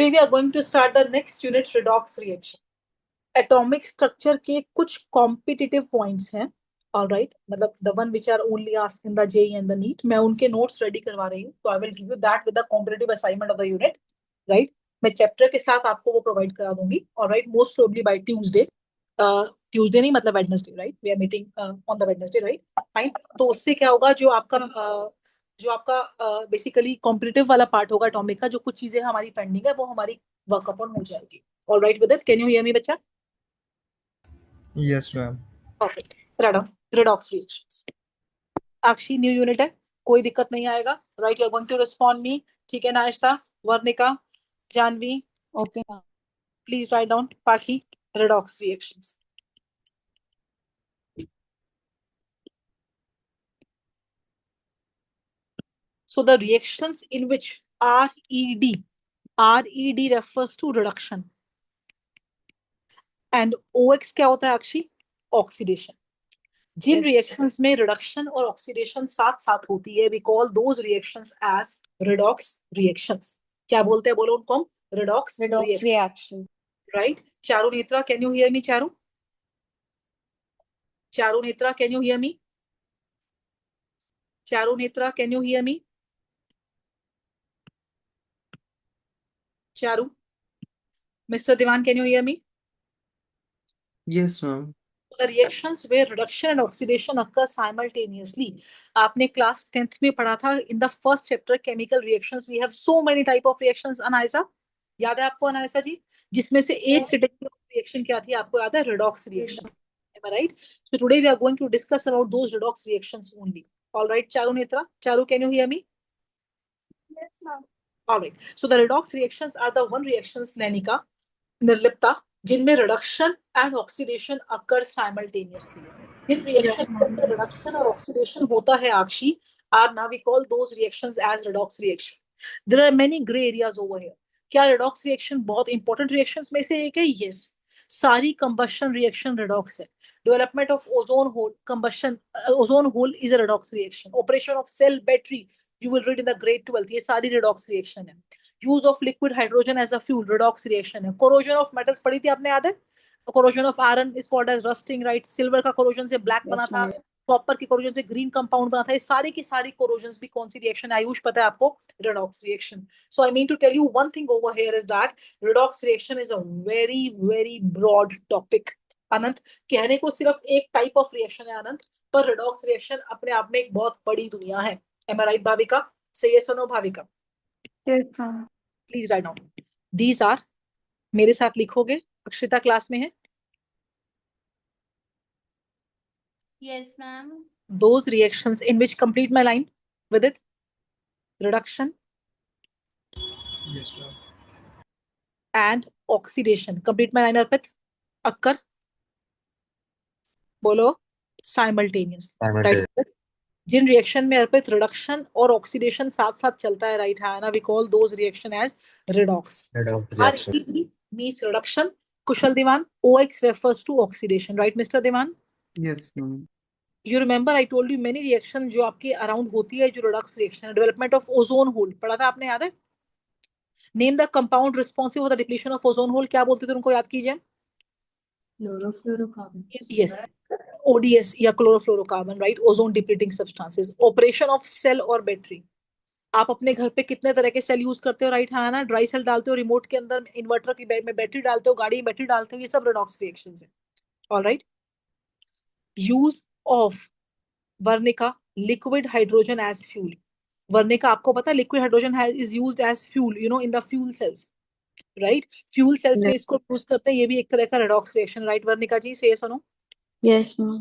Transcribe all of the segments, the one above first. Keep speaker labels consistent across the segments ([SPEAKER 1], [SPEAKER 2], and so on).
[SPEAKER 1] Today we are going to start the next unit, redox reaction. Atomic structure के कुछ competitive points हैं, all right, मतलब the one which are only asked in the JEE and the NEET. मैं उनके notes ready करवा रही हूँ, तो I will give you that with the competitive assignment of the unit, right? मैं chapter के साथ आपको वो provide करा दूंगी, all right, most probably by Tuesday. Tuesday नहीं मतलब Wednesday, right? We are meeting on the Wednesday, right? Fine. तो उससे क्या होगा, जो आपका बेसिकली कॉम्पिटिटिव वाला पार्ट होगा एटॉमिक का, जो कुछ चीजें हमारी पेंडिंग है वो हमारी वर्क अपॉन हो जाएगी. All right with this, can you hear me बच्चा?
[SPEAKER 2] Yes, ma'am.
[SPEAKER 1] Perfect. Redox reactions. Akshi new unit है, कोई दिक्कत नहीं आएगा. Right, you are going to respond me. ठीक है नाश्ता, Varnika, Jahnavi.
[SPEAKER 3] Okay ma'am.
[SPEAKER 1] Please write down Pakhi redox reactions. So the reactions in which RED refers to reduction and OX क्या होता है अक्षी? ऑक्सीडेशन. जिन रिएक्शंस में रिडक्शन और ऑक्सीडेशन साथ साथ होती है, we call those reactions as redox reactions. क्या बोलते हैं, बोलो उनको हम? Redox
[SPEAKER 3] reaction.
[SPEAKER 1] Right. Charu Netra, can you hear me? Charu Netra, can you hear me? Charu Netra, can you hear me? Charu. Mister Diwan, can you hear me?
[SPEAKER 2] Yes, ma'am.
[SPEAKER 1] The reactions where reduction and oxidation occur simultaneously. आपने class 10th में पढ़ा था, in the first chapter chemical reactions we have so many type of reactions. Anaysa, याद है आपको अनायसा जी? जिसमें से एक कैटेगरी ऑफ रिएक्शन क्या थी, आपको याद है? redox reaction. Am I right? So today we are going to discuss about those redox reactions only. All right, Charu Netra. Charu, can you hear me?
[SPEAKER 3] Yes ma'am.
[SPEAKER 1] All right. So the redox reactions are the one reactions, Nainika, Nirlipta, जिनमें reduction and oxidation occur simultaneously. जिन reaction के अंदर reduction और oxidation होता है Akshi, are now we call those reactions as redox reaction. There are many grey areas over here. क्या redox reaction बहुत important reactions में से एक है? यस. सारी कंबशन रिएक्शन रिडॉक्स है. Development of ozone hole, combustion ozone hole is a redox reaction. Operation of cell battery, you will read in the grade 12, ये सारी रिडॉक्स रिएक्शन है. Use of liquid hydrogen as a fuel, redox reaction है. Corrosion of metals पढ़ी थी आपने, याद है? Corrosion of iron is called as rusting, right? Silver का कोरोजन से ब्लैक बना था, कॉपर के कोरोजन से ग्रीन कंपाउंड बना था. ये सारी की सारी कोरोजन भी कौन सी रिएक्शन? आयुष पता है आपको? Redox reaction. So I mean to tell you one thing over here is that redox reaction is a very very broad topic. Anant, कहने को सिर्फ एक टाइप ऑफ रिएक्शन है अनंत, पर रिडॉक्स रिएक्शन अपने आप में एक बहुत बड़ी दुनिया है. Am I right Bhavika? से ये सुनो Bhavika. Please write down. These are, मेरे साथ लिखोगे, अक्षिता क्लास में है.
[SPEAKER 3] Yes ma'am.
[SPEAKER 1] Those reactions in which, complete my line with it, reduction
[SPEAKER 2] Yes, ma'am.
[SPEAKER 1] and oxidation, complete my line Arpit, occur, बोलो, simultaneous, right? जिन reaction में अर्पित रिडक्शन और oxidation साथ साथ चलता है, राइट है ना, we call those reaction as redox. RED means reduction. Kushal Diwan, OX refers to oxidation, right Mr. Diwan?
[SPEAKER 2] Yes, ma'am.
[SPEAKER 1] You remember I told you many reaction जो आपके अराउंड होती है, जो रिडॉक्स रिएक्शन है. डेवलपमेंट ऑफ ओजोन होल पढ़ा था आपने, याद है? Name the compound responsive for the depletion of ozone hole. क्या बोलते थे उनको, याद कीजिए.
[SPEAKER 3] क्लोरोफ्लोरोकार्बन.
[SPEAKER 1] यस, ODS या chlorofluorocarbon, right? Ozone depleting substances. Operation of cell और बैटरी. आप अपने घर पे कितने तरह के सेल यूज करते हो, राइट है ना? ड्राई सेल डालते हो, रिमोट के अंदर इन्वर्टर की में बैटरी डालते हो, गाड़ी में बैटरी डालते हो, ये सब रिडॉक्स रिएक्शंस है. Alright. Use of Varnika liquid hydrogen as fuel. Varnika आपको पता है liquid hydrogen is used as fuel, you know, in the fuel cells, right? Fuel cells में इसको यूज करते हैं, ये भी एक तरह का रिडॉक्स रिएक्शन, राइट वर्निका जी? से सुनो.
[SPEAKER 3] Yes ma'am.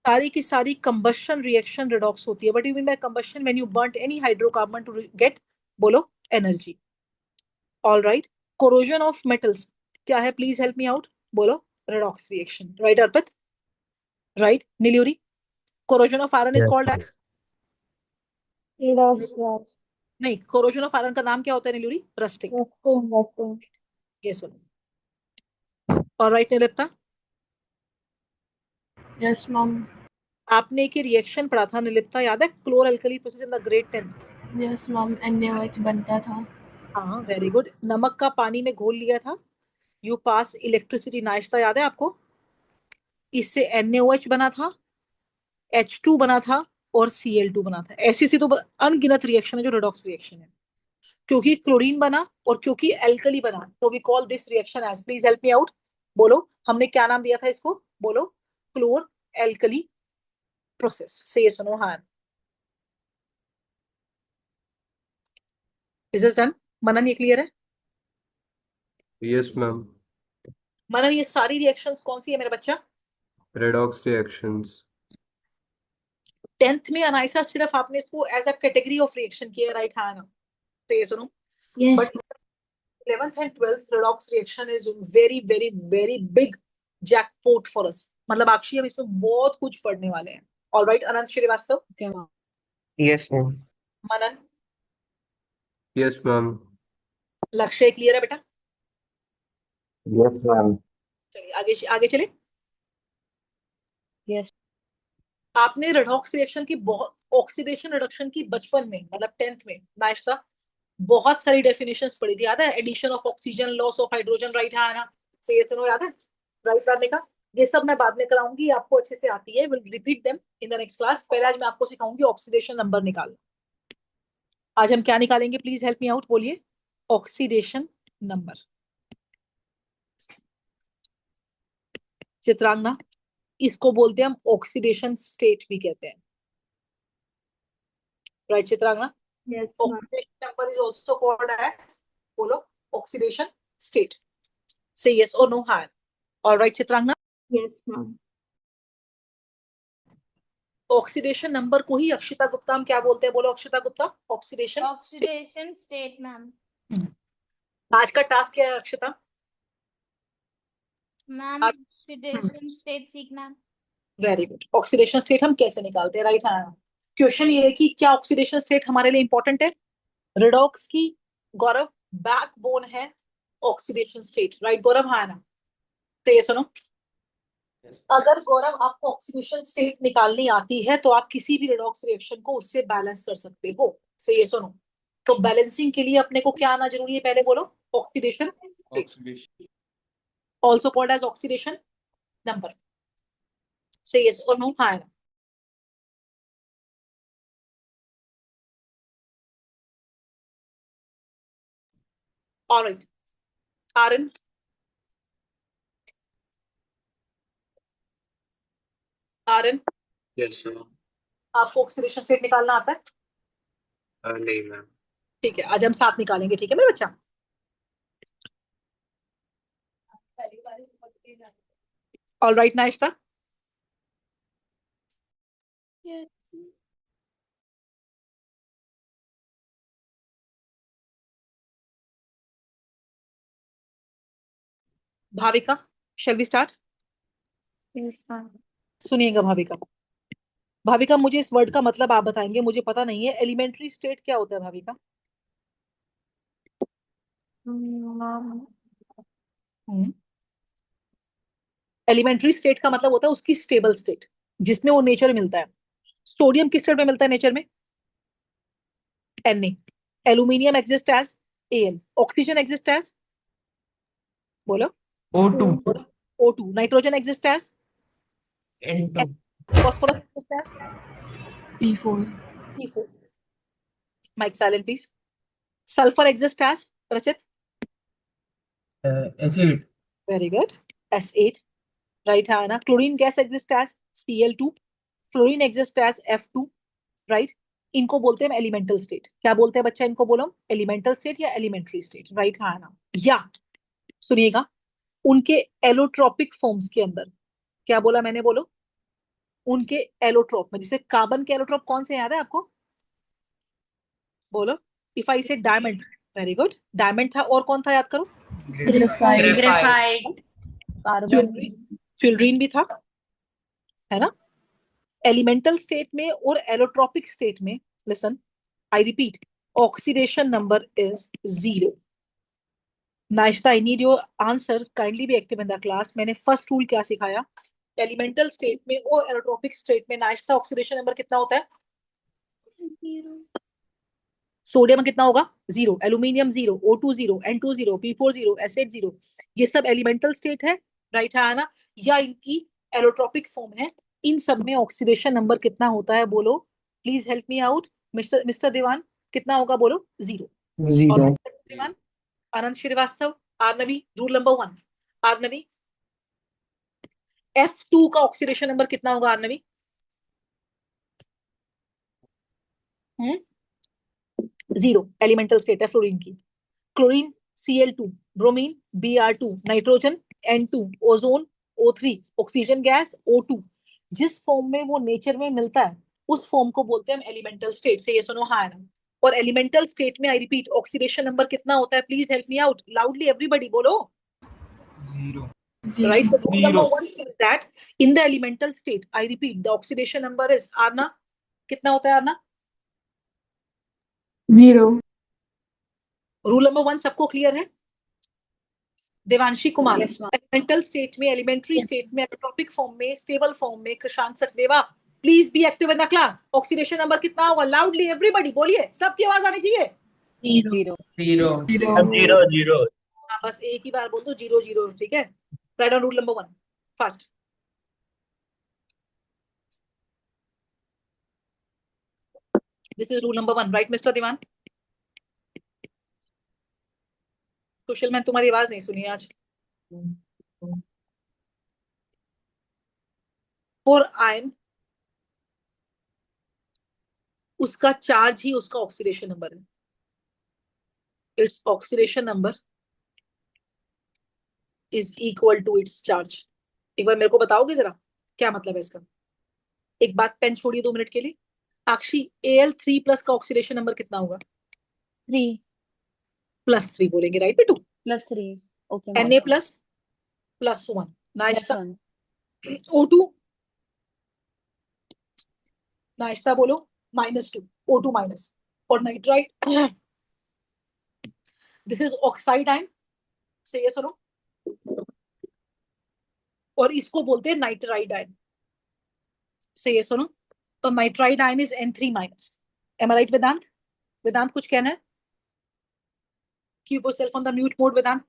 [SPEAKER 1] सारी की सारी कंबशन रिएक्शन रिडॉक्स होती है. What you mean by combustion? When you burn any hydrocarbon to get, बोलो, energy. All right. Corrosion of metals क्या है? प्लीज हेल्प मी आउट, बोलो. Redox reaction, right Arpit? Right Niluri? Corrosion of iron is called as, नहीं, corrosion of iron का नाम क्या होता है नीलूरी? रस्टिंग. ये सुनो. All right Nirlipta?
[SPEAKER 3] Yes ma'am.
[SPEAKER 1] आपने एक रिएक्शन पढ़ा था निर्लिप्ता, याद है? क्लोर alkali process in the grade 10th.
[SPEAKER 3] Yes ma'am. NaOH बनता था.
[SPEAKER 1] हाँ, वेरी गुड। नमक का पानी में घोल लिया था, यू पास इलेक्ट्रिसिटी। नाश्ता याद है आपको? इससे NaOH बना था, H2 बना था और Cl2 बना था। ऐसी सी तो अनगिनत रिएक्शन है जो रेडॉक्स रिएक्शन है। क्योंकि क्लोरीन बना और क्योंकि एल्कली बना, तो we call this reaction as, please help me out. बोलो, हमने क्या नाम दिया था इसको? बोलो, क्लोर एल्कली प्रोसेस। से ये सुनो, हाँ। Is this done? मनन, ये क्लियर है?
[SPEAKER 4] Yes, ma'am.
[SPEAKER 1] मनन, ये सारी रिएक्शंस कौन सी है मेरा बच्चा?
[SPEAKER 4] Redox reactions.
[SPEAKER 1] 10th में अनाइसा सिर्फ आपने इसको as a category of reaction किया, राइट? हाँ ना? तो ये सुनो,
[SPEAKER 3] Yes.
[SPEAKER 1] But 11th and 12th redox reaction is very very very big jackpot for us। मतलब अक्षय, हम इसमें बहुत कुछ पढ़ने वाले हैं। ऑल राइट, अनंत श्रीवास्तव।
[SPEAKER 2] Yes, ma'am.
[SPEAKER 1] मनन,
[SPEAKER 4] Yes, ma'am.
[SPEAKER 1] लक्ष्य क्लियर है बेटा?
[SPEAKER 5] Yes, ma'am.
[SPEAKER 1] चलिए आगे आगे चले।
[SPEAKER 3] Yes.
[SPEAKER 1] आपने रेडॉक्स रिएक्शन की बहुत, ऑक्सीडेशन रिडक्शन की बचपन में, मतलब 10th में नाश्ता, बहुत सारी डेफिनेशंस पढ़ी थी, याद है? Addition of oxygen, loss of hydrogen, right? है ना? से ये सुनो, याद है? राइट करने का, ये सब मैं बाद में कराऊंगी, आपको अच्छे से आती है। Will repeat them in the next class. पहले आज मैं आपको सिखाऊंगी ऑक्सीडेशन नंबर निकालना। आज हम क्या निकालेंगे? प्लीज हेल्प मी आउट, बोलिए। Oxidation number. चित्रांगना, इसको बोलते हैं हम ऑक्सीडेशन स्टेट भी कहते हैं, right Chitrangana?
[SPEAKER 3] Yes, ma'am.
[SPEAKER 1] Oxidation number is also called as, बोलो, ऑक्सीडेशन स्टेट। से यस और नो, हाँ। Alright Chitrangana,
[SPEAKER 3] Yes, ma'am.
[SPEAKER 1] Oxidation number को ही अक्षिता गुप्ता हम क्या बोलते हैं? बोलो Akshita Gupta. Oxidation.
[SPEAKER 3] Oxidation state, ma'am.
[SPEAKER 1] आज का टास्क क्या है अक्षिता?
[SPEAKER 3] Ma'am,
[SPEAKER 1] आज-
[SPEAKER 3] oxidation state seek, ma'am.
[SPEAKER 1] Very good. Oxidation state हम कैसे निकालते हैं, राइट? हाँ, क्वेश्चन ये है कि क्या ऑक्सीडेशन स्टेट हमारे लिए इंपॉर्टेंट है? रिडॉक्स की, गौरव, बैकबोन है ऑक्सीडेशन स्टेट, राइट गौरव? हाँ ना? तो ये सुनो, अगर गौरव आपको ऑक्सीडेशन स्टेट निकालनी आती है तो आप किसी भी रिडॉक्स रिएक्शन को उससे बैलेंस कर सकते हो। से ये सुनो, तो बैलेंसिंग के लिए अपने को क्या आना जरूरी है? पहले बोलो, oxidation,
[SPEAKER 4] Oxidation.
[SPEAKER 1] Also called as oxidation number. Say yes और नो, हाँ ना? Alright, Aryan, Aryan,
[SPEAKER 4] Yes, ma'am.
[SPEAKER 1] आपको ऑक्सीडेशन स्टेट निकालना आता है?
[SPEAKER 4] नहीं, ma'am.
[SPEAKER 1] ठीक है, आज हम साथ निकालेंगे, ठीक है मेरे बच्चा? ऑलराइट नाश्ता।
[SPEAKER 3] Yes.
[SPEAKER 1] Bhavika, shall we start?
[SPEAKER 3] Yes, ma'am.
[SPEAKER 1] सुनिएगा भाविका। भाविका, मुझे इस वर्ड का मतलब आप बताएंगे, मुझे पता नहीं है। एलिमेंट्री स्टेट क्या होता है भाविका?
[SPEAKER 3] Ma'am.
[SPEAKER 1] एलिमेंट्री स्टेट का मतलब होता है उसकी स्टेबल स्टेट, जिसमें वो नेचर मिलता है। सोडियम किस स्टेट में मिलता है नेचर में? Na। Aluminium exist as Al। Oxygen exist as, बोलो,
[SPEAKER 2] O2.
[SPEAKER 1] O2। Nitrogen exist as
[SPEAKER 2] N2.
[SPEAKER 1] Phosphorus exist as
[SPEAKER 3] P4.
[SPEAKER 1] P4। Mike silent please. Sulphur exist as, Rachit?
[SPEAKER 2] Acid.
[SPEAKER 1] Very good, S8, right है ना? Chlorine gas exist as Cl2। Fluorine exist as F2, right? इनको बोलते हैं elemental state. क्या बोलते हैं बच्चा इनको? बोलो, एलिमेंटल स्टेट या एलिमेंट्री स्टेट, राइट है ना? या सुनिएगा, उनके एलोट्रोपिक फॉर्म्स के अंदर, क्या बोला मैंने? बोलो, उनके एलोट्रोप में, जैसे कार्बन के एलोट्रोप कौन से याद है आपको? बोलो, इफ आई से डायमंड, वेरी गुड, डायमंड था, और कौन था याद करो?
[SPEAKER 3] Graphite.
[SPEAKER 2] Graphite.
[SPEAKER 3] Carbon.
[SPEAKER 1] फ्यूलरीन भी था, है ना? एलिमेंटल स्टेट में और एलोट्रोपिक स्टेट में, listen, I repeat, oxidation number is 0। नाश्ता, I need your answer, kindly be active in the class. मैंने फर्स्ट रूल क्या सिखाया? एलिमेंटल स्टेट में और एलोट्रोपिक स्टेट में नाश्ता ऑक्सीडेशन नंबर कितना होता है? सोडियम में कितना होगा 0, aluminium 0, O2 0, N2 0, P4 0, acid 0। ये सब एलिमेंटल स्टेट है, राइट है ना, या इनकी एलोट्रोपिक फॉर्म है। इन सब में ऑक्सीडेशन नंबर कितना होता है बोलो, please help me out. Mister देवान कितना होगा बोलो, 0। और
[SPEAKER 2] Zero.
[SPEAKER 1] मिस्टर देवान, आनंद श्रीवास्तव, आरनवी, रूल नंबर 1, आरनवी F2 का ऑक्सीडेशन नंबर कितना होगा आरनवी? 0, एलिमेंटल स्टेट है फ्लोरीन की। Chlorine Cl2, bromine Br2, nitrogen N2, ozone O3, oxygen gas O2। जिस फॉर्म में वो नेचर में मिलता है उस फॉर्म को बोलते हैं हम एलिमेंटल स्टेट। से ये सुनो हाँ ना। और एलिमेंटल स्टेट में आई रिपीट ऑक्सीडेशन नंबर कितना होता है, please help me out loudly everybody बोलो।
[SPEAKER 3] 0.
[SPEAKER 1] Right, the rule number 1 says that in the elemental state, I repeat, the oxidation number is Aarna कितना होता है आरना?
[SPEAKER 3] 0.
[SPEAKER 1] रूल नंबर 1 सबको क्लियर है? Devanshi Kumar,
[SPEAKER 3] Yes, ma'am.
[SPEAKER 1] Elemental state में, एलिमेंट्री
[SPEAKER 3] Yes.
[SPEAKER 1] स्टेट में, allotropic form में, stable form में, Krishank Sachdeva please be active in the class. Oxidation number कितना होगा, लाउडली एवरीबॉडी बोलिए, सबकी आवाज आनी चाहिए।
[SPEAKER 3] 0.
[SPEAKER 2] Zero.
[SPEAKER 3] 0.
[SPEAKER 1] हाँ, बस एक ही बार बोल दो 0 0, ठीक है। Right on rule number 1 first. This is rule number 1, right mister Diwan? Kushal, मैं तुम्हारी आवाज नहीं सुनी आज। फॉर आयन, उसका चार्ज ही उसका ऑक्सीडेशन नंबर है। Its oxidation number is equal to its charge. एक बार मेरे को बताओगे जरा क्या मतलब है इसका? एक बात, पेन छोड़िए 2 मिनट के लिए। आक्षी, Al3+ का ऑक्सीडेशन नंबर कितना होगा?
[SPEAKER 3] 3.
[SPEAKER 1] +3 बोलेंगे, राइट बेटू?
[SPEAKER 3] Plus 3. Okay, ma'am.
[SPEAKER 1] Na+, +1।
[SPEAKER 3] Yes,
[SPEAKER 1] नाश्ता
[SPEAKER 3] ma'am.
[SPEAKER 1] O2, नाश्ता बोलो -2, O2-। और nitride, this is oxide ion. से ये सुनो, और इसको बोलते हैं नाइट्राइड आयन। से ये सुनो, तो nitride ion is N3-। Am I right Vedant? Vedant कुछ कहना है? Keep yourself on the mute mode, Vedant.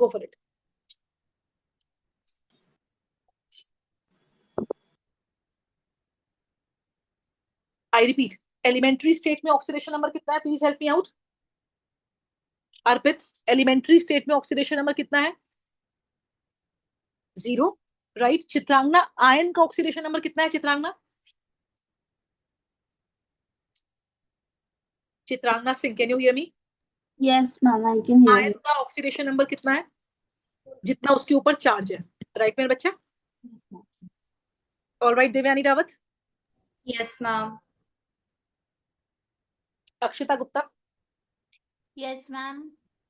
[SPEAKER 1] Go for it. I repeat, elementary state में ऑक्सीडेशन नंबर कितना है? Please help me out. Arpit, elementary state में ऑक्सीडेशन नंबर कितना है? 0, right. Chitrangana, ion का ऑक्सीडेशन नंबर कितना है Chitrangana? Chitrangana Singh, can you hear me?
[SPEAKER 3] Yes, ma'am. I can hear
[SPEAKER 1] ion
[SPEAKER 3] you.
[SPEAKER 1] का ऑक्सीडेशन नंबर कितना है? जितना उसके ऊपर चार्ज है, राइट मेरे बच्चा?
[SPEAKER 3] Yes, ma'am.
[SPEAKER 1] Alright Devyani Rawat.
[SPEAKER 6] Yes, ma'am.
[SPEAKER 1] Akshita Gupta.
[SPEAKER 6] Yes, ma'am.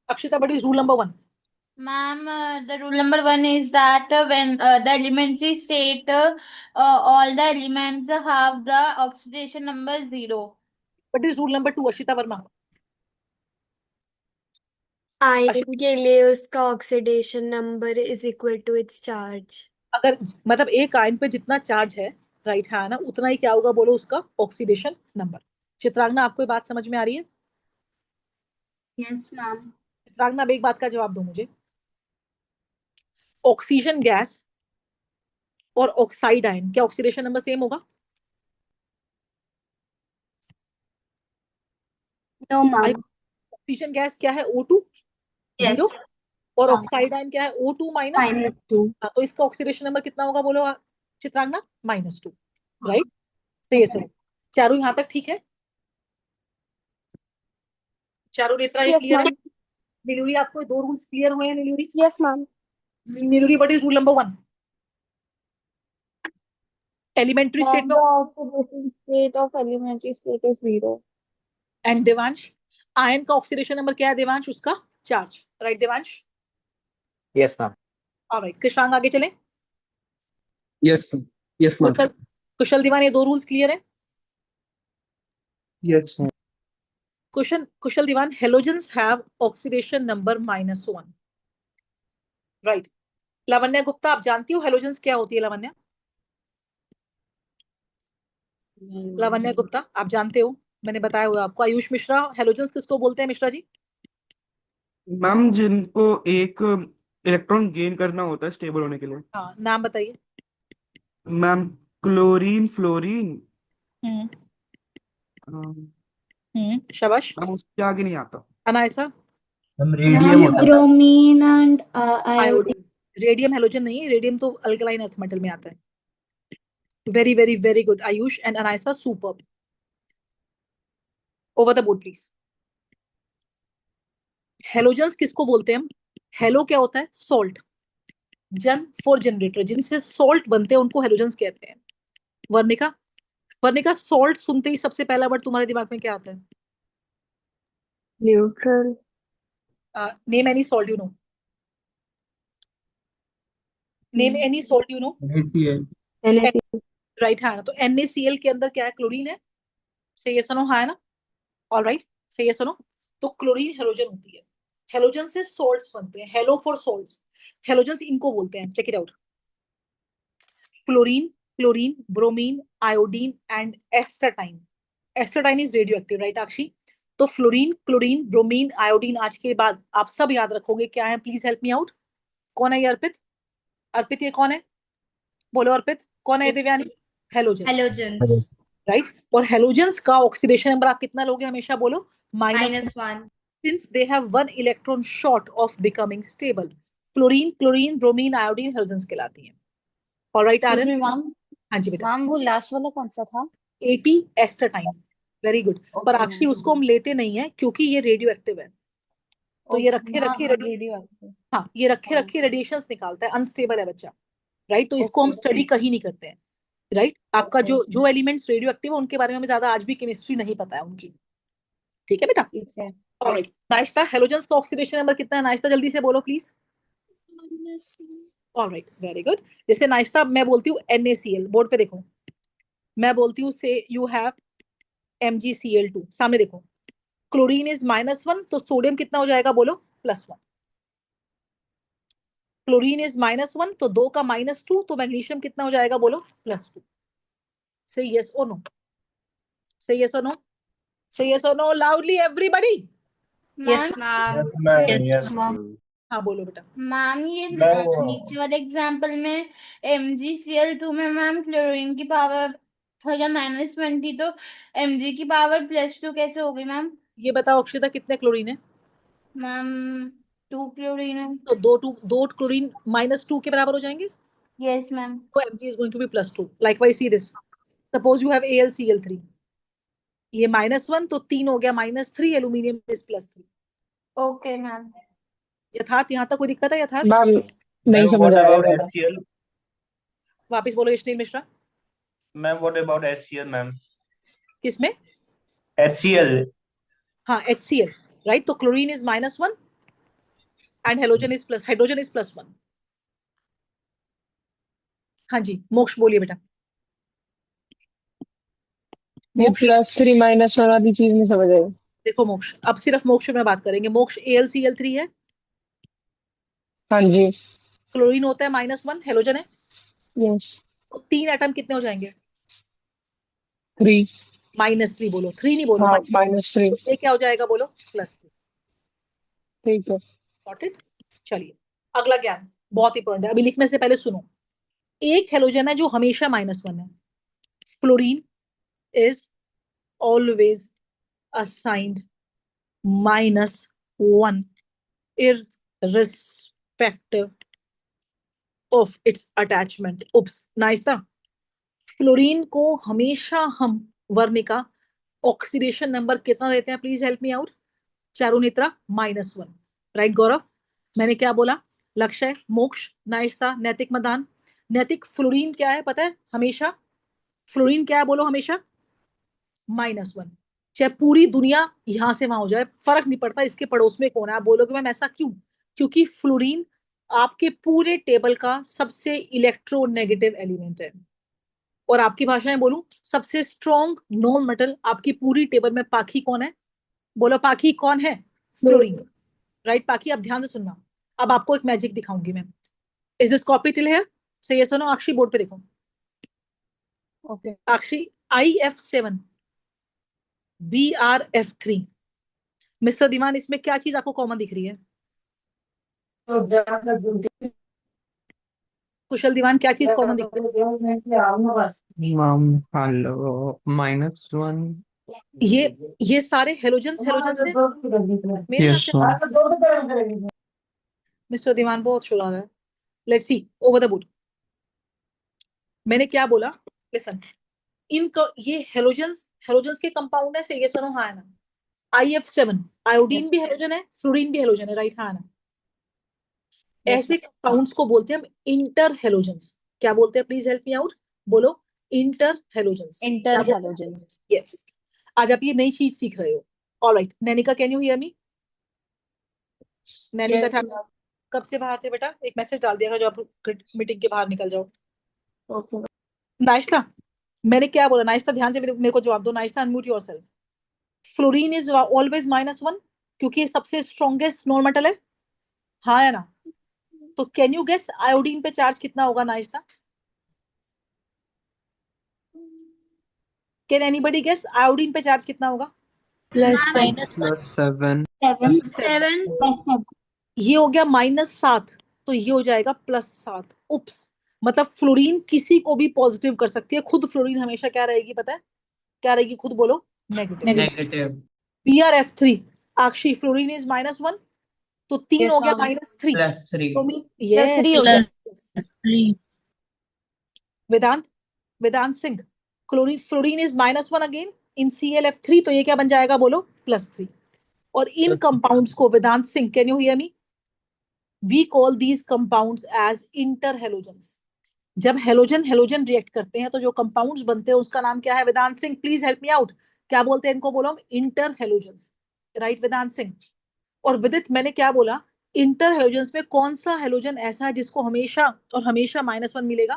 [SPEAKER 1] Akshita, what is rule number 1?
[SPEAKER 6] Ma'am, the rule number 1 is that when the elementary state, all the elements have the oxidation number 0.
[SPEAKER 1] What is rule number 2, Akshita Verma?
[SPEAKER 7] Ion के लिए उसका oxidation number is equal to its charge.
[SPEAKER 1] अगर मतलब एक ion पे जितना charge है, right है ना, उतना ही क्या होगा बोलो उसका ऑक्सीडेशन नंबर। चित्रांगना, आपको ये बात समझ में आ रही है?
[SPEAKER 6] Yes, ma'am.
[SPEAKER 1] चित्रांगना, अब एक बात का जवाब दो मुझे। ऑक्सीजन गैस और ऑक्साइड आयन, क्या ऑक्सीडेशन नंबर सेम होगा?
[SPEAKER 7] No ma'am.
[SPEAKER 1] ऑक्सीजन गैस क्या है? O2
[SPEAKER 7] Yes.
[SPEAKER 1] 0, और
[SPEAKER 7] हाँ।
[SPEAKER 1] ऑक्साइड आयन क्या है? O2-।
[SPEAKER 7] -2।
[SPEAKER 1] तो इसका ऑक्सीडेशन नंबर कितना होगा बोलो चित्रांगना? -2,
[SPEAKER 7] हाँ।
[SPEAKER 1] राइट? तो ये सुनो, चारों यहां तक ठीक है? चारों नेत्रा
[SPEAKER 7] Yes,
[SPEAKER 1] क्लियर है?
[SPEAKER 7] ma'am.
[SPEAKER 1] नीलूरी, आपको 2 रूल्स क्लियर हुए हैं Niluri?
[SPEAKER 7] Yes, ma'am.
[SPEAKER 1] Niluri, what is rule number 1? Elementary state में।
[SPEAKER 7] The oxidation state of elementary state is 0.
[SPEAKER 1] And Devansh, ion का ऑक्सीडेशन नंबर क्या है देवांश? उसका charge, right Devansh?
[SPEAKER 5] Yes, ma'am.
[SPEAKER 1] Alright, Krishnang आगे चले।
[SPEAKER 4] Yes, yes, ma'am.
[SPEAKER 1] Kushal Diwan, ये 2 रूल्स क्लियर है?
[SPEAKER 4] Yes, ma'am.
[SPEAKER 1] Kushal Diwan, halogens have oxidation number -1, right? Lavanya Gupta, आप जानती हो हेलोजेंस क्या होती है? लावण्या गुप्ता, आप जानते हो मैंने बताया हुआ आपको। आयुष मिश्रा, हेलोजेंस किसको बोलते हैं मिश्रा जी?
[SPEAKER 4] मैम जिनको एक इलेक्ट्रॉन गेन करना होता है स्टेबल होने के लिए।
[SPEAKER 1] हाँ, नाम बताइए।
[SPEAKER 4] मैम क्लोरीन, फ्लोरीन,
[SPEAKER 1] शाबाश।
[SPEAKER 4] मैम उसके आगे नहीं आता।
[SPEAKER 1] अनायसा?
[SPEAKER 2] हम
[SPEAKER 3] Ma'am,
[SPEAKER 2] रेडियम होता है।
[SPEAKER 3] bromine and iodine.
[SPEAKER 1] Iodine. Radium halogen नहीं है, रेडियम तो अल्कलाइन अर्थ मेटल में आता है। Very very very good Ayush and Anaysa, super. Over the board please. Halogens किसको बोलते हैं हम? हेलो क्या होता है? सॉल्ट। जन फॉर जनरेटर, जिनसे सॉल्ट बनते हैं उनको हेलोजेंस कहते हैं। वर्णिका, वर्णिका सॉल्ट सुनते ही सबसे पहला वर्ड तुम्हारे दिमाग में क्या आता है?
[SPEAKER 7] Neutral.
[SPEAKER 1] Name any salt you know. Name any salt you know.
[SPEAKER 4] NaCl।
[SPEAKER 7] NaCl.
[SPEAKER 1] Right है ना? तो NaCl के अंदर क्या है? क्लोरीन है। से ये सुनो, हाँ है ना? ऑल राइट, से ये सुनो। तो क्लोरीन हेलोजन होती है। हेलोजन से सॉल्ट्स बनते हैं। हेलो फॉर सॉल्ट्स, हेलोजेंस इनको बोलते हैं। Check it out. Fluorine, chlorine, bromine, iodine and astatine. Astatine is radioactive, right Akshi? तो फ्लोरीन, क्लोरीन, ब्रोमीन, आयोडीन आज के बाद आप सब याद रखोगे क्या है? Please help me out. कौन है ये? अर्पित? अर्पित ये कौन है? बोलो अर्पित, कौन है ये? दिव्यानी? Halogen,
[SPEAKER 6] Halogens.
[SPEAKER 1] राइट? और हेलोजेंस का ऑक्सीडेशन नंबर आप कितना लोगे? हमेशा बोलो
[SPEAKER 6] Minus 1.
[SPEAKER 1] since they have one electron short of becoming stable. Fluorine, chlorine, bromine, iodine halogens कहलाती हैं। Alright
[SPEAKER 3] Excuse
[SPEAKER 1] Aryan?
[SPEAKER 3] me, ma'am.
[SPEAKER 1] हाँ जी बेटा।
[SPEAKER 3] Ma'am, वो लास्ट वाला कौन सा था?
[SPEAKER 1] 80 एस्टाटाइन। Very good. पर
[SPEAKER 3] Okay,
[SPEAKER 1] actually
[SPEAKER 3] ma'am.
[SPEAKER 1] उसको हम लेते नहीं है क्योंकि ये रेडियो एक्टिव है। तो ये रखे
[SPEAKER 3] हाँ,
[SPEAKER 1] रखे
[SPEAKER 3] radioactive.
[SPEAKER 1] हाँ, ये रखे रखे रेडिएशंस निकालता है। अनस्टेबल है बच्चा, राइट? तो इसको हम
[SPEAKER 3] Okay.
[SPEAKER 1] स्टडी कहीं नहीं करते हैं, राइट? आपका
[SPEAKER 3] Okay.
[SPEAKER 1] जो एलिमेंट्स रेडियो एक्टिव है उनके बारे में हमें ज्यादा आज भी केमिस्ट्री नहीं पता है उनकी। ठीक है बेटा?
[SPEAKER 3] ठीक है।
[SPEAKER 1] ऑलराइट। नाश्ता, हेलोजेंस का ऑक्सीडेशन नंबर कितना है? नाश्ता जल्दी से बोलो प्लीज। Alright, very good. जैसे नाश्ता मैं बोलती हूँ NaCl, बोर्ड पे देखो। मैं बोलती हूँ से यू हैव MgCl2, सामने देखो। क्लोरीन इज -1, तो सोडियम कितना हो जाएगा? बोलो +1। क्लोरीन इज -1, तो 2 का -2, तो मैग्नीशियम कितना हो जाएगा? बोलो +2। से यस और नो, से यस और नो, से यस और no loudly everybody. Yes
[SPEAKER 6] Ma'am.
[SPEAKER 2] Yes
[SPEAKER 1] हाँ बोलो बेटा।
[SPEAKER 6] मैम ये
[SPEAKER 2] मैं
[SPEAKER 6] नीचे वाले एग्जाम्पल में MgCl2 में मैम क्लोरीन की पावर अगर -20 तो Mg की पावर +2 कैसे हो गई मैम?
[SPEAKER 1] ये बताओ अक्षिता, कितने क्लोरीन है?
[SPEAKER 6] मैम 2 क्लोरीन है।
[SPEAKER 1] तो दो क्लोरीन -2 के बराबर हो जाएंगे।
[SPEAKER 6] Yes ma'am.
[SPEAKER 1] So Mg is going to be +2. Likewise, see this. Suppose you have AlCl3. ये -1, तो 3 हो गया -3, एल्यूमिनियम इज +3।
[SPEAKER 6] Okay ma'am.
[SPEAKER 1] यथार्थ, यहाँ तक कोई दिक्कत है यथार्थ?
[SPEAKER 7] मैम नहीं समझ
[SPEAKER 2] व्हाट
[SPEAKER 7] आया
[SPEAKER 2] अबाउट
[SPEAKER 7] मैम।
[SPEAKER 2] HCl?
[SPEAKER 1] वापिस बोलो Yashneel Mishra.
[SPEAKER 2] Ma'am what about HCl ma'am?
[SPEAKER 1] किसमें?
[SPEAKER 2] HCl।
[SPEAKER 1] हाँ, HCl, राइट? तो chlorine is -1 and hydrogen is +1। हाँ जी, मोक्ष बोलिए बेटा।
[SPEAKER 7] ये
[SPEAKER 1] मोक्ष,
[SPEAKER 7] +3 -1 वाली चीज नहीं समझ आई।
[SPEAKER 1] देखो मोक्ष, अब सिर्फ मोक्ष में बात करेंगे। मोक्ष, AlCl3 है,
[SPEAKER 7] हाँ जी।
[SPEAKER 1] क्लोरीन होता है -1, हेलोजन है,
[SPEAKER 7] यस।
[SPEAKER 1] तो 3 एटम कितने हो जाएंगे?
[SPEAKER 7] 3।
[SPEAKER 1] -3 बोलो, 3 नहीं बोलो,
[SPEAKER 7] हाँ -3।
[SPEAKER 1] तो ये क्या हो जाएगा? बोलो +3।
[SPEAKER 7] ठीक है।
[SPEAKER 1] Got it? चलिए अगला ज्ञान बहुत इंपॉर्टेंट है, अभी लिखने से पहले सुनो। एक हेलोजन है जो हमेशा -1 है। Fluorine is always assigned -1 irrespective of its attachment. Oops, nice था। फ्लोरीन को हमेशा हम, वर्णिका, ऑक्सीडेशन नंबर कितना देते हैं? Please help me out. Charunetra, -1, right? Gaurav, मैंने क्या बोला? लक्ष्य, मोक्ष, नाइस्ता, नैतिक, मदान। नैतिक, फ्लोरीन क्या है पता है? हमेशा फ्लोरीन क्या है? बोलो हमेशा -1। चाहे पूरी दुनिया यहां से वहां हो जाए, फर्क नहीं पड़ता इसके पड़ोस में कौन है। आप बोलोगे मैम ऐसा क्यों? क्योंकि फ्लोरीन आपके पूरे टेबल का सबसे इलेक्ट्रोनेगेटिव एलिमेंट है। और आपकी भाषा में बोलूं, सबसे स्ट्रॉन्ग नॉन मेटल आपकी पूरी टेबल में। पाखी कौन है? बोलो पाखी कौन है? Fluorine, right? पाखी, आप ध्यान से सुनना। अब आपको एक मैजिक दिखाऊंगी मैं। Is this copy till here? से ये सुनो, अक्षी बोर्ड पे देखो।
[SPEAKER 3] Okay.
[SPEAKER 1] अक्षी, IF7 BrF3। मिस्टर दीवान, इसमें क्या चीज आपको कॉमन दिख रही है? कुशल दीवान, क्या चीज कॉमन दिख रही
[SPEAKER 4] मैम हेलो -1
[SPEAKER 1] है? ये सारे हेलोजन्स हेलोजन्स है। मेरे
[SPEAKER 4] यस
[SPEAKER 1] यहाँ से
[SPEAKER 4] मैम
[SPEAKER 1] मिस्टर दीवान बहुत शुरा है। Let's see over the board. मैंने क्या बोला? लिसन, ये हेलोजन्स हेलोजन्स के कंपाउंड है, से ये सुनो, हाँ है ना? IF7 आयोडीन भी हेलोजन है, फ्लोरीन भी हेलोजन है, राइट? हाँ है ना? ऐसे कंपाउंड्स को बोलते हैं हम इंटर हेलोजन्स। क्या बोलते हैं? प्लीज हेल्प मी आउट, बोलो। Inter halogens.
[SPEAKER 3] Inter halogens.
[SPEAKER 1] Yes. आज आप ये नई चीज सीख रहे हो। Alright, Nainika, can you hear me? Nainika
[SPEAKER 3] Yes,
[SPEAKER 1] था, कब से बाहर थे बेटा? एक मैसेज डाल दिया जो आप मीटिंग के बाहर निकल जाओ।
[SPEAKER 3] okay.
[SPEAKER 1] नाश्ता, मैंने क्या बोला? नाश्ता ध्यान से मेरे को जवाब दो। नाश्ता, unmute yourself. Fluorine is always -1 क्योंकि ये सबसे स्ट्रॉन्गेस्ट नॉन मेटल है, हाँ है ना? तो कैन यू गेस आयोडीन पे चार्ज कितना होगा नाश्ता? कैन एनीबडी गेस आयोडीन पे चार्ज कितना होगा?
[SPEAKER 6] -7.
[SPEAKER 4] +7
[SPEAKER 3] 7.
[SPEAKER 6] 7.
[SPEAKER 3] +7.
[SPEAKER 1] ये हो गया -7, तो ये हो जाएगा +7। उप्स, मतलब फ्लोरीन किसी को भी पॉजिटिव कर सकती है। खुद फ्लोरीन हमेशा क्या रहेगी पता है? क्या रहेगी? खुद बोलो। Negative.
[SPEAKER 4] Negative
[SPEAKER 1] BrF3 Akshi, fluorine is -1, तो 3
[SPEAKER 3] Yes,
[SPEAKER 1] हो गया
[SPEAKER 3] ma'am.
[SPEAKER 1] -3।
[SPEAKER 4] +3
[SPEAKER 1] तो
[SPEAKER 3] +3 हो गया.
[SPEAKER 6] +3.
[SPEAKER 1] Vedant, Vedant Singh, fluorine is -1 again in ClF3, तो ये क्या बन जाएगा? बोलो, +3। और इन कंपाउंड्स को, Vedant Singh, can you hear me? We call these compounds as interhalogens. जब हेलोजन हेलोजन रिएक्ट करते हैं तो जो कंपाउंड्स बनते हैं उसका नाम क्या है? Vedant Singh, please help me out. क्या बोलते हैं इनको? बोलो हम interhalogens, right Vedant Singh? और विदित, मैंने क्या बोला? इंटर हेलोजन्स में कौन सा हेलोजन ऐसा है जिसको हमेशा और हमेशा -1 मिलेगा?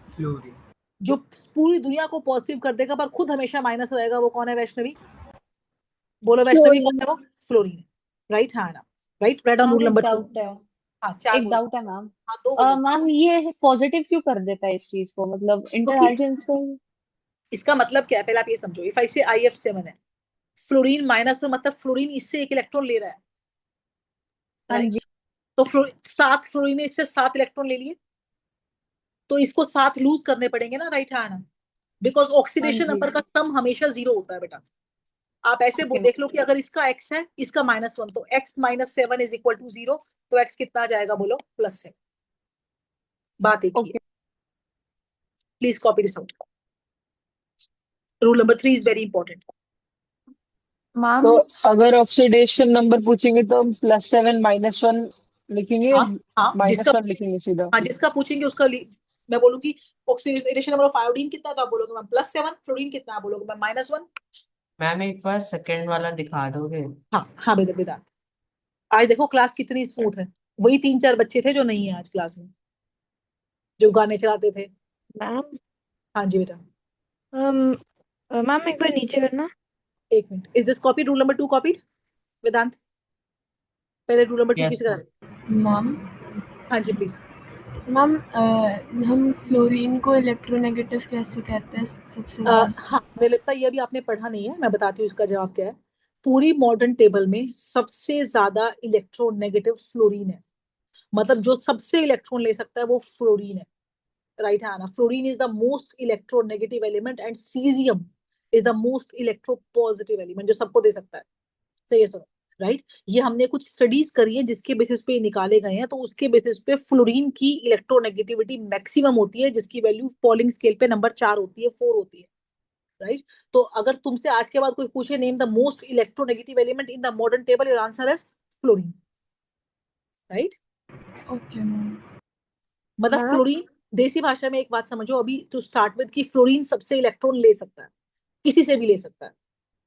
[SPEAKER 4] फ्लोरीन
[SPEAKER 1] जो पूरी दुनिया को पॉजिटिव कर देगा पर खुद हमेशा माइनस रहेगा, वो कौन है? वैष्णवी, बोलो वैष्णवी, कौन है वो? Fluorine, right? हाँ ना, right? Right on
[SPEAKER 3] ma'am
[SPEAKER 1] rule
[SPEAKER 3] एक
[SPEAKER 1] नंबर 2।
[SPEAKER 3] डाउट है.
[SPEAKER 1] हाँ, 4
[SPEAKER 3] एक
[SPEAKER 1] बोलो।
[SPEAKER 3] डाउट है मैम.
[SPEAKER 1] हाँ, 2 बोलो।
[SPEAKER 3] मैम ये पॉजिटिव क्यों कर देता है इस चीज को, मतलब इंटर
[SPEAKER 1] क्योंकि
[SPEAKER 3] halogens को?
[SPEAKER 1] इसका मतलब क्या है, पहले आप ये समझो। इफ आई से IF7 है, फ्लोरीन -1, मतलब फ्लोरीन इससे एक इलेक्ट्रॉन ले रहा है,
[SPEAKER 3] हाँ
[SPEAKER 1] राइट?
[SPEAKER 3] जी.
[SPEAKER 1] तो 7 फ्लोरीन ने इससे 7 इलेक्ट्रॉन ले लिए, तो इसको 7 लूज करने पड़ेंगे ना, राइट? हाँ ना? बिकॉज
[SPEAKER 3] हाँ
[SPEAKER 1] ऑक्सीडेशन
[SPEAKER 3] जी.
[SPEAKER 1] नंबर का सम हमेशा 0 होता है बेटा। आप ऐसे
[SPEAKER 3] ओके.
[SPEAKER 1] देख लो कि अगर इसका x है, इसका -1, तो x -7 इज इक्वल टू 0, तो x कितना आ जाएगा? बोलो, +7। बात एक ही है।
[SPEAKER 3] Okay.
[SPEAKER 1] Please copy this out. Rule number 3 is very important.
[SPEAKER 3] Ma'am
[SPEAKER 5] तो अगर ऑक्सीडेशन नंबर पूछेंगे तो हम +7 -1 लिखेंगे,
[SPEAKER 1] हाँ हाँ,
[SPEAKER 5] -1 लिखेंगे सीधा।
[SPEAKER 1] जिसका पूछेंगे उसका मैं बोलूंगी ऑक्सीडेशन नंबर ऑफ आयोडीन कितना है, तो आप बोलोगे मैम +7। फ्लोरीन कितना है, बोलोगे मैम -1।
[SPEAKER 8] मैम एक बार सेकंड वाला दिखा दोगे?
[SPEAKER 1] हाँ हाँ बेटा, आज देखो क्लास कितनी स्मूथ है। वही 3-4 बच्चे थे जो नहीं है आज क्लास में, जो गाने चलाते थे।
[SPEAKER 9] मैम
[SPEAKER 1] हाँ जी बेटा।
[SPEAKER 9] मैम एक बार नीचे करना.
[SPEAKER 1] एक minute, is this copy? Rule number 2 copied? Vedant, पहले रूल नंबर 2
[SPEAKER 8] यस
[SPEAKER 1] किसे करा?
[SPEAKER 9] मैम
[SPEAKER 1] हाँ जी प्लीज।
[SPEAKER 9] मैम हम फ्लोरीन को इलेक्ट्रोनेगेटिव कैसे कहते हैं सबसे ज्यादा?
[SPEAKER 1] हाँ, मुझे लगता है ये भी आपने पढ़ा नहीं है, मैं बताती हूँ इसका जवाब क्या है। पूरी मॉडर्न टेबल में सबसे ज्यादा इलेक्ट्रोनेगेटिव फ्लोरीन है, मतलब जो सबसे इलेक्ट्रॉन ले सकता है वो फ्लोरीन है, राइट? है ना? Fluorine is the most electronegative element and caesium is the most electropositive element, जो सबको दे सकता है। सही है सर, राइट? ये हमने कुछ स्टडीज करी है जिसके बेसिस पे निकाले गए हैं, तो उसके बेसिस पे फ्लोरीन की इलेक्ट्रोनेगेटिविटी मैक्सिमम होती है, जिसकी वैल्यू पॉलिंग स्केल पे नंबर 4 होती है, 4 होती है, राइट? तो अगर तुमसे आज के बाद कोई पूछे name the most electronegative element in the modern table, your answer is fluorine, right?
[SPEAKER 9] Okay ma'am.
[SPEAKER 1] मतलब
[SPEAKER 9] मैम
[SPEAKER 1] फ्लोरीन, देसी भाषा में एक बात समझो अभी टू स्टार्ट विद, कि फ्लोरीन सबसे इलेक्ट्रॉन ले सकता है, किसी से भी ले सकता है,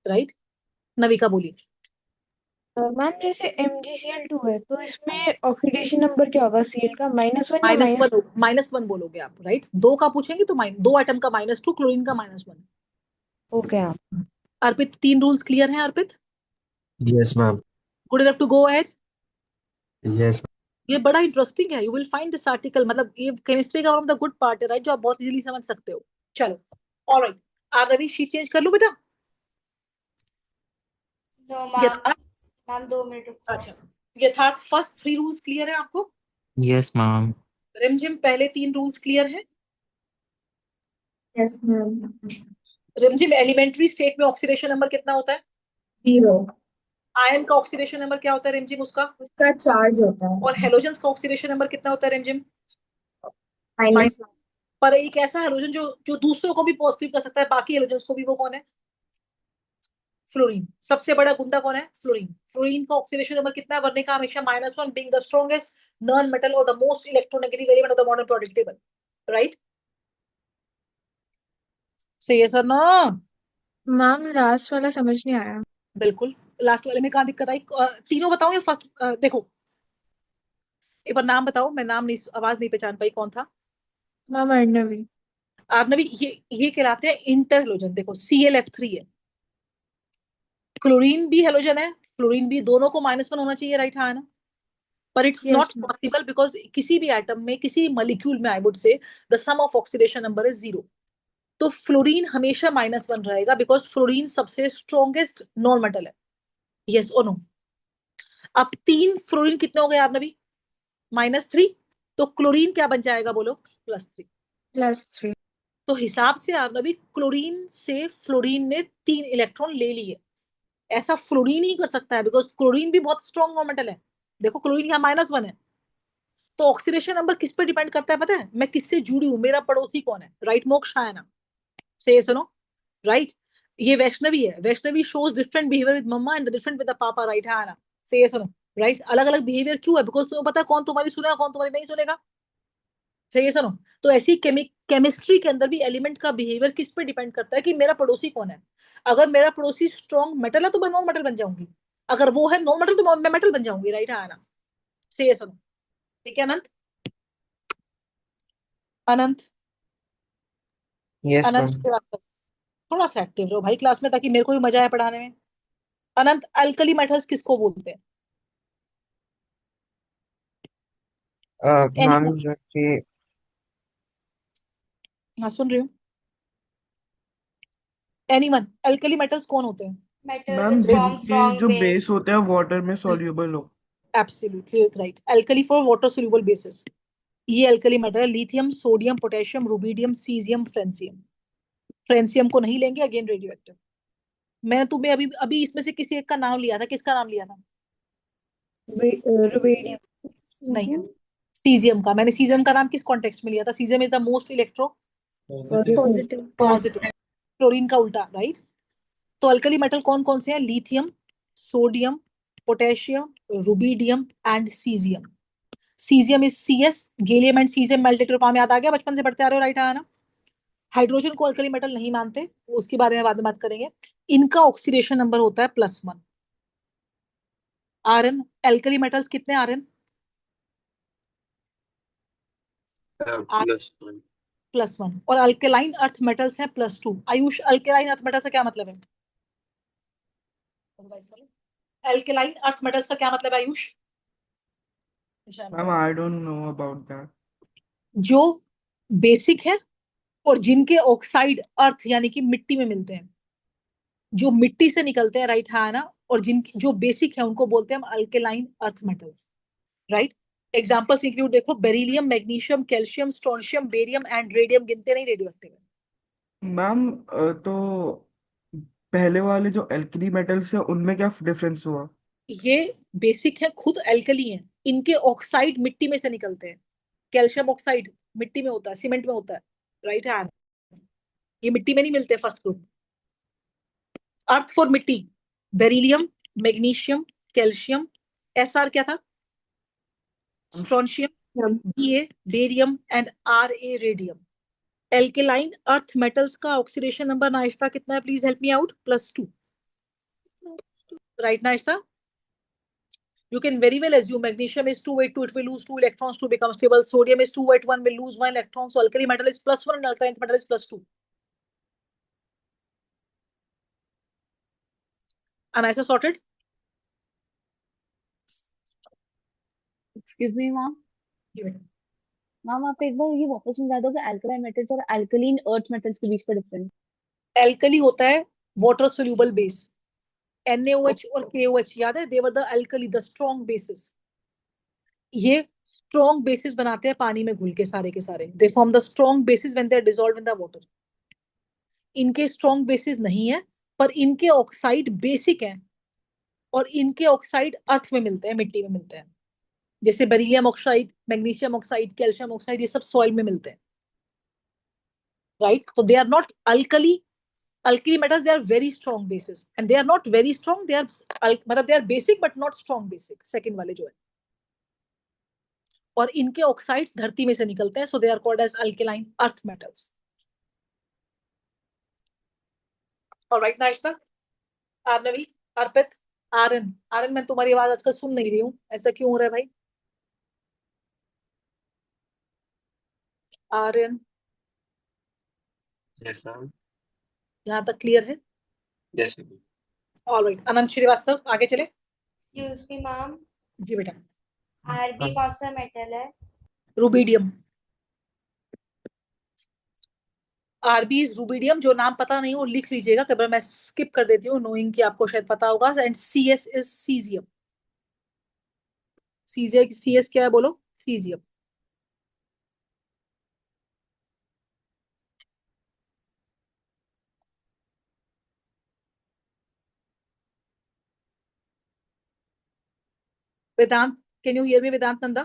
[SPEAKER 1] राइट? नविका बोलिए।
[SPEAKER 9] मैम जैसे MgCl2 है तो इसमें ऑक्सीडेशन नंबर क्या होगा Cl का? -1 या
[SPEAKER 1] -1 बोलोगे आप, राइट? 2 का पूछेंगे तो 2 एटम का -2, क्लोरीन का -1।
[SPEAKER 9] Okay ma'am.
[SPEAKER 1] Arpit, 3 rules clear हैं Arpit?
[SPEAKER 10] Yes, ma'am.
[SPEAKER 1] Good enough to go ahead?
[SPEAKER 10] Yes.
[SPEAKER 1] ये बड़ा इंटरेस्टिंग है, you will find this article, मतलब ये केमिस्ट्री का one of the good part है, राइट? जो आप बहुत इजीली समझ सकते हो। चलो, ऑलराइट, रवि शीट चेंज कर लो बेटा।
[SPEAKER 6] No,
[SPEAKER 1] यथार्थ
[SPEAKER 6] ma'am, 2 minute रुको।
[SPEAKER 1] अच्छा, यथार्थ फर्स्ट 3 रूल्स क्लियर है आपको?
[SPEAKER 10] Yes, ma'am.
[SPEAKER 1] रिमझिम पहले 3 रूल्स क्लियर है?
[SPEAKER 9] Yes ma'am.
[SPEAKER 1] रिमझिम एलिमेंट्री स्टेट में ऑक्सीडेशन नंबर कितना होता है?
[SPEAKER 9] 0।
[SPEAKER 1] आयन का ऑक्सीडेशन नंबर क्या होता है रिमझिम उसका?
[SPEAKER 9] उसका चार्ज होता है
[SPEAKER 1] और हेलोजन्स का ऑक्सीडेशन नंबर कितना होता है रिमझिम?
[SPEAKER 9] माइनस।
[SPEAKER 1] पर एक ऐसा हेलोजन जो जो दूसरों को भी पॉजिटिव कर सकता है बाकी हेलोजन्स को भी, वो कौन है? फ्लोरीन। सबसे बड़ा गुंडा कौन है? फ्लोरीन। फ्लोरीन का ऑक्सीडेशन नंबर कितना है? वर्णिका हमेशा -1, being the strongest non metal और the most electronegative element of the modern periodic table, right? सही है सर ना?
[SPEAKER 9] मैम लास्ट वाला समझ नहीं आया।
[SPEAKER 1] बिल्कुल। लास्ट वाले में कहाँ दिक्कत आई? तीनों बताओ या फर्स्ट? देखो एक बार नाम बताओ, मैं नाम नहीं, आवाज नहीं पहचान पाई, कौन था?
[SPEAKER 9] मैम अर्णवी।
[SPEAKER 1] आर्नवी। ये कहलाते हैं इंटर हेलोजन। देखो ClF3 है, क्लोरीन भी हेलोजन है, फ्लोरीन भी, दोनों को -1 होना चाहिए, राइट? हाँ ना? पर it's
[SPEAKER 9] Yes,
[SPEAKER 1] not
[SPEAKER 9] ma'am.
[SPEAKER 1] Possible because किसी भी एटम में, किसी मॉलिक्यूल में, I would say the sum of oxidation number is 0। तो फ्लोरीन हमेशा -1 रहेगा बिकॉज फ्लोरीन सबसे स्ट्रॉन्गेस्ट नॉन मेटल है। यस और नो? अब 3 फ्लोरीन कितने हो गए आर्नवी? -3। तो क्लोरीन क्या बन जाएगा बोलो? +3।
[SPEAKER 9] +3।
[SPEAKER 1] तो हिसाब से आर्नवी क्लोरीन से फ्लोरीन ने 3 इलेक्ट्रॉन ले लिए। ऐसा फ्लोरीन ही कर सकता है बिकॉज क्लोरीन भी बहुत स्ट्रॉन्ग नॉन मेटल है। देखो क्लोरीन यहाँ -1 है। तो ऑक्सीडेशन नंबर किस पे डिपेंड करता है पता है? मैं किससे जुड़ी हूँ, मेरा पड़ोसी कौन है, राइट? मोक्ष है ना? से सुनो, राइट? ये वैष्णवी है, Vaishnavi shows different behaviour with mamma and different with the papa, right? है ना? से सुनो, राइट? अलग अलग बिहेवियर क्यों है? बिकॉज तुम्हें पता है कौन तुम्हारी सुनेगा कौन तुम्हारी नहीं सुनेगा। सही सुनो। तो ऐसी केमिस्ट्री के अंदर भी एलिमेंट का बिहेवियर किस पे डिपेंड करता है कि मेरा पड़ोसी कौन है। अगर मेरा पड़ोसी स्ट्रॉन्ग मेटल है तो मैं नॉन मेटल बन जाऊंगी, अगर वो है नॉन मेटल तो मैं मेटल बन जाऊंगी, राइट? है ना? से सुनो, ठीक है अनंत? अनंत,
[SPEAKER 5] यस
[SPEAKER 1] अनंत
[SPEAKER 5] मैम।
[SPEAKER 1] से बात कर। थोड़ा सा एक्टिव रहो भाई क्लास में ताकि मेरे को भी मजा आए पढ़ाने में। अनंत, अल्कली मेटल्स किसको बोलते हैं?
[SPEAKER 5] Ma'am
[SPEAKER 1] anyone?
[SPEAKER 5] जो कि
[SPEAKER 1] हाँ सुन रही हूँ। एनीवन, अल्कली मेटल्स कौन होते हैं?
[SPEAKER 6] Metal
[SPEAKER 4] मैम
[SPEAKER 6] which form
[SPEAKER 4] जिनके
[SPEAKER 6] strong
[SPEAKER 4] जो बेस
[SPEAKER 6] base.
[SPEAKER 4] होते हैं वाटर में सॉल्युबल हो।
[SPEAKER 1] Absolutely right, alkali for water soluble basis. ये अल्कली मेटल है, lithium, sodium, potassium, rubidium, caesium, francium. Francium को नहीं लेंगे, अगेन रेडियो एक्टिव। मैं तुम्हें अभी अभी इसमें से किसी एक का नाम लिया था, किसका नाम लिया था?
[SPEAKER 9] रुबेडियम।
[SPEAKER 1] नहीं, सीजियम का। मैंने सीजियम का नाम किस कॉन्टेक्स्ट में लिया था? Caesium is the most electro
[SPEAKER 9] positive.
[SPEAKER 1] Positive. Chlorine का उल्टा, राइट? तो अल्कली मेटल कौन कौन से हैं? Lithium, sodium, potassium, rubidium and caesium. Caesium is CS, gallium and caesium melted रूप याद आ गया, बचपन से पढ़ते आ रहे हो, राइट? है ना? हाइड्रोजन को अल्कली मेटल नहीं मानते, उसके बारे में बाद में बात करेंगे। इनका ऑक्सीडेशन नंबर होता है +1। Rn, अल्कली मेटल्स कितने Rn? +1। और अल्केलाइन अर्थ मेटल्स है +2। आयुष, अल्केलाइन अर्थ मेटल से क्या मतलब है? अल्केलाइन अर्थ मेटल्स का क्या मतलब है Ayush?
[SPEAKER 4] Ma'am I don't know about that.
[SPEAKER 1] जो बेसिक है और जिनके ऑक्साइड अर्थ यानी कि मिट्टी में मिलते हैं, जो मिट्टी से निकलते हैं, राइट? हाँ ना? और जिन जो बेसिक है उनको बोलते हैं हम alkaline earth metals, right? Examples include देखो, beryllium, magnesium, calcium, strontium, barium and radium. गिनते नहीं, रेडियो एक्टिव है।
[SPEAKER 4] मैम तो पहले वाले जो एल्कली मेटल्स है उनमें क्या डिफरेंस हुआ?
[SPEAKER 1] ये बेसिक है, खुद एल्कली है, इनके ऑक्साइड मिट्टी में से निकलते हैं। कैल्शियम ऑक्साइड मिट्टी में होता है, सीमेंट में होता है, राइट? हाँ, ये मिट्टी में नहीं मिलते फर्स्ट ग्रुप। अर्थ फॉर मिट्टी, बेरिलियम, मैग्नीशियम, कैल्शियम। SR क्या था? Strontium, BA barium and RA radium. Alkaline earth metals का ऑक्सीडेशन नंबर नाश्ता कितना है? Please help me out. +2, right नाश्ता? You can very well assume magnesium is 282, it will lose 2 electrons to become stable. Sodium is 281, will lose 1 electron. So alkali metal is +1 and alkaline metal is +2. Am I sorted?
[SPEAKER 3] Excuse me ma'am.
[SPEAKER 1] Give it.
[SPEAKER 3] Ma'am आप एक बार ये वापस समझा दो कि alkaline metals और alkaline earth metals के बीच का डिफरेंस।
[SPEAKER 1] Alkali होता है water soluble base, NaOH और KOH याद है, they were the alkali, the strong bases. ये स्ट्रॉन्ग बेसिस बनाते हैं पानी में घुल के सारे के सारे, they form the strong bases when they are dissolved in the water. इनके स्ट्रॉन्ग बेसिस नहीं है, पर इनके ऑक्साइड बेसिक हैं, और इनके ऑक्साइड अर्थ में मिलते हैं, मिट्टी में मिलते हैं। जैसे beryllium oxide, magnesium oxide, calcium oxide, ये सब सॉइल में मिलते हैं, राइट। तो they are not alkali metals, they are very strong bases, and they are not very strong, they are मतलब they are basic but not strong basic, second वाले जो है। और इनके ऑक्साइड्स धरती में से निकलते हैं, so they are called as alkaline earth metals. Alright, नाश्ता, आर्नवी, अर्पित, आर्यन मैं तुम्हारी आवाज आजकल सुन नहीं रही हूँ, ऐसा क्यों हो रहा है भाई? Aryan,
[SPEAKER 11] Yes, ma'am.
[SPEAKER 1] यहाँ तक क्लियर है?
[SPEAKER 11] Yes, ma'am.
[SPEAKER 1] ऑलराइट, अनंत श्रीवास्तव, आगे चले।
[SPEAKER 12] एक्सक्यूज मी मैम,
[SPEAKER 1] जी बेटा।
[SPEAKER 12] आरबी कौन सा मेटल है?
[SPEAKER 1] रूबीडियम। आरबी इज रूबीडियम, जो नाम पता नहीं वो लिख लीजिएगा, कभी मैं स्किप कर देती हूँ नोइंग कि आपको शायद पता होगा। And CS is caesium. CS क्या है बोलो? Caesium. Vedant, can you hear me? Vedant Nanda,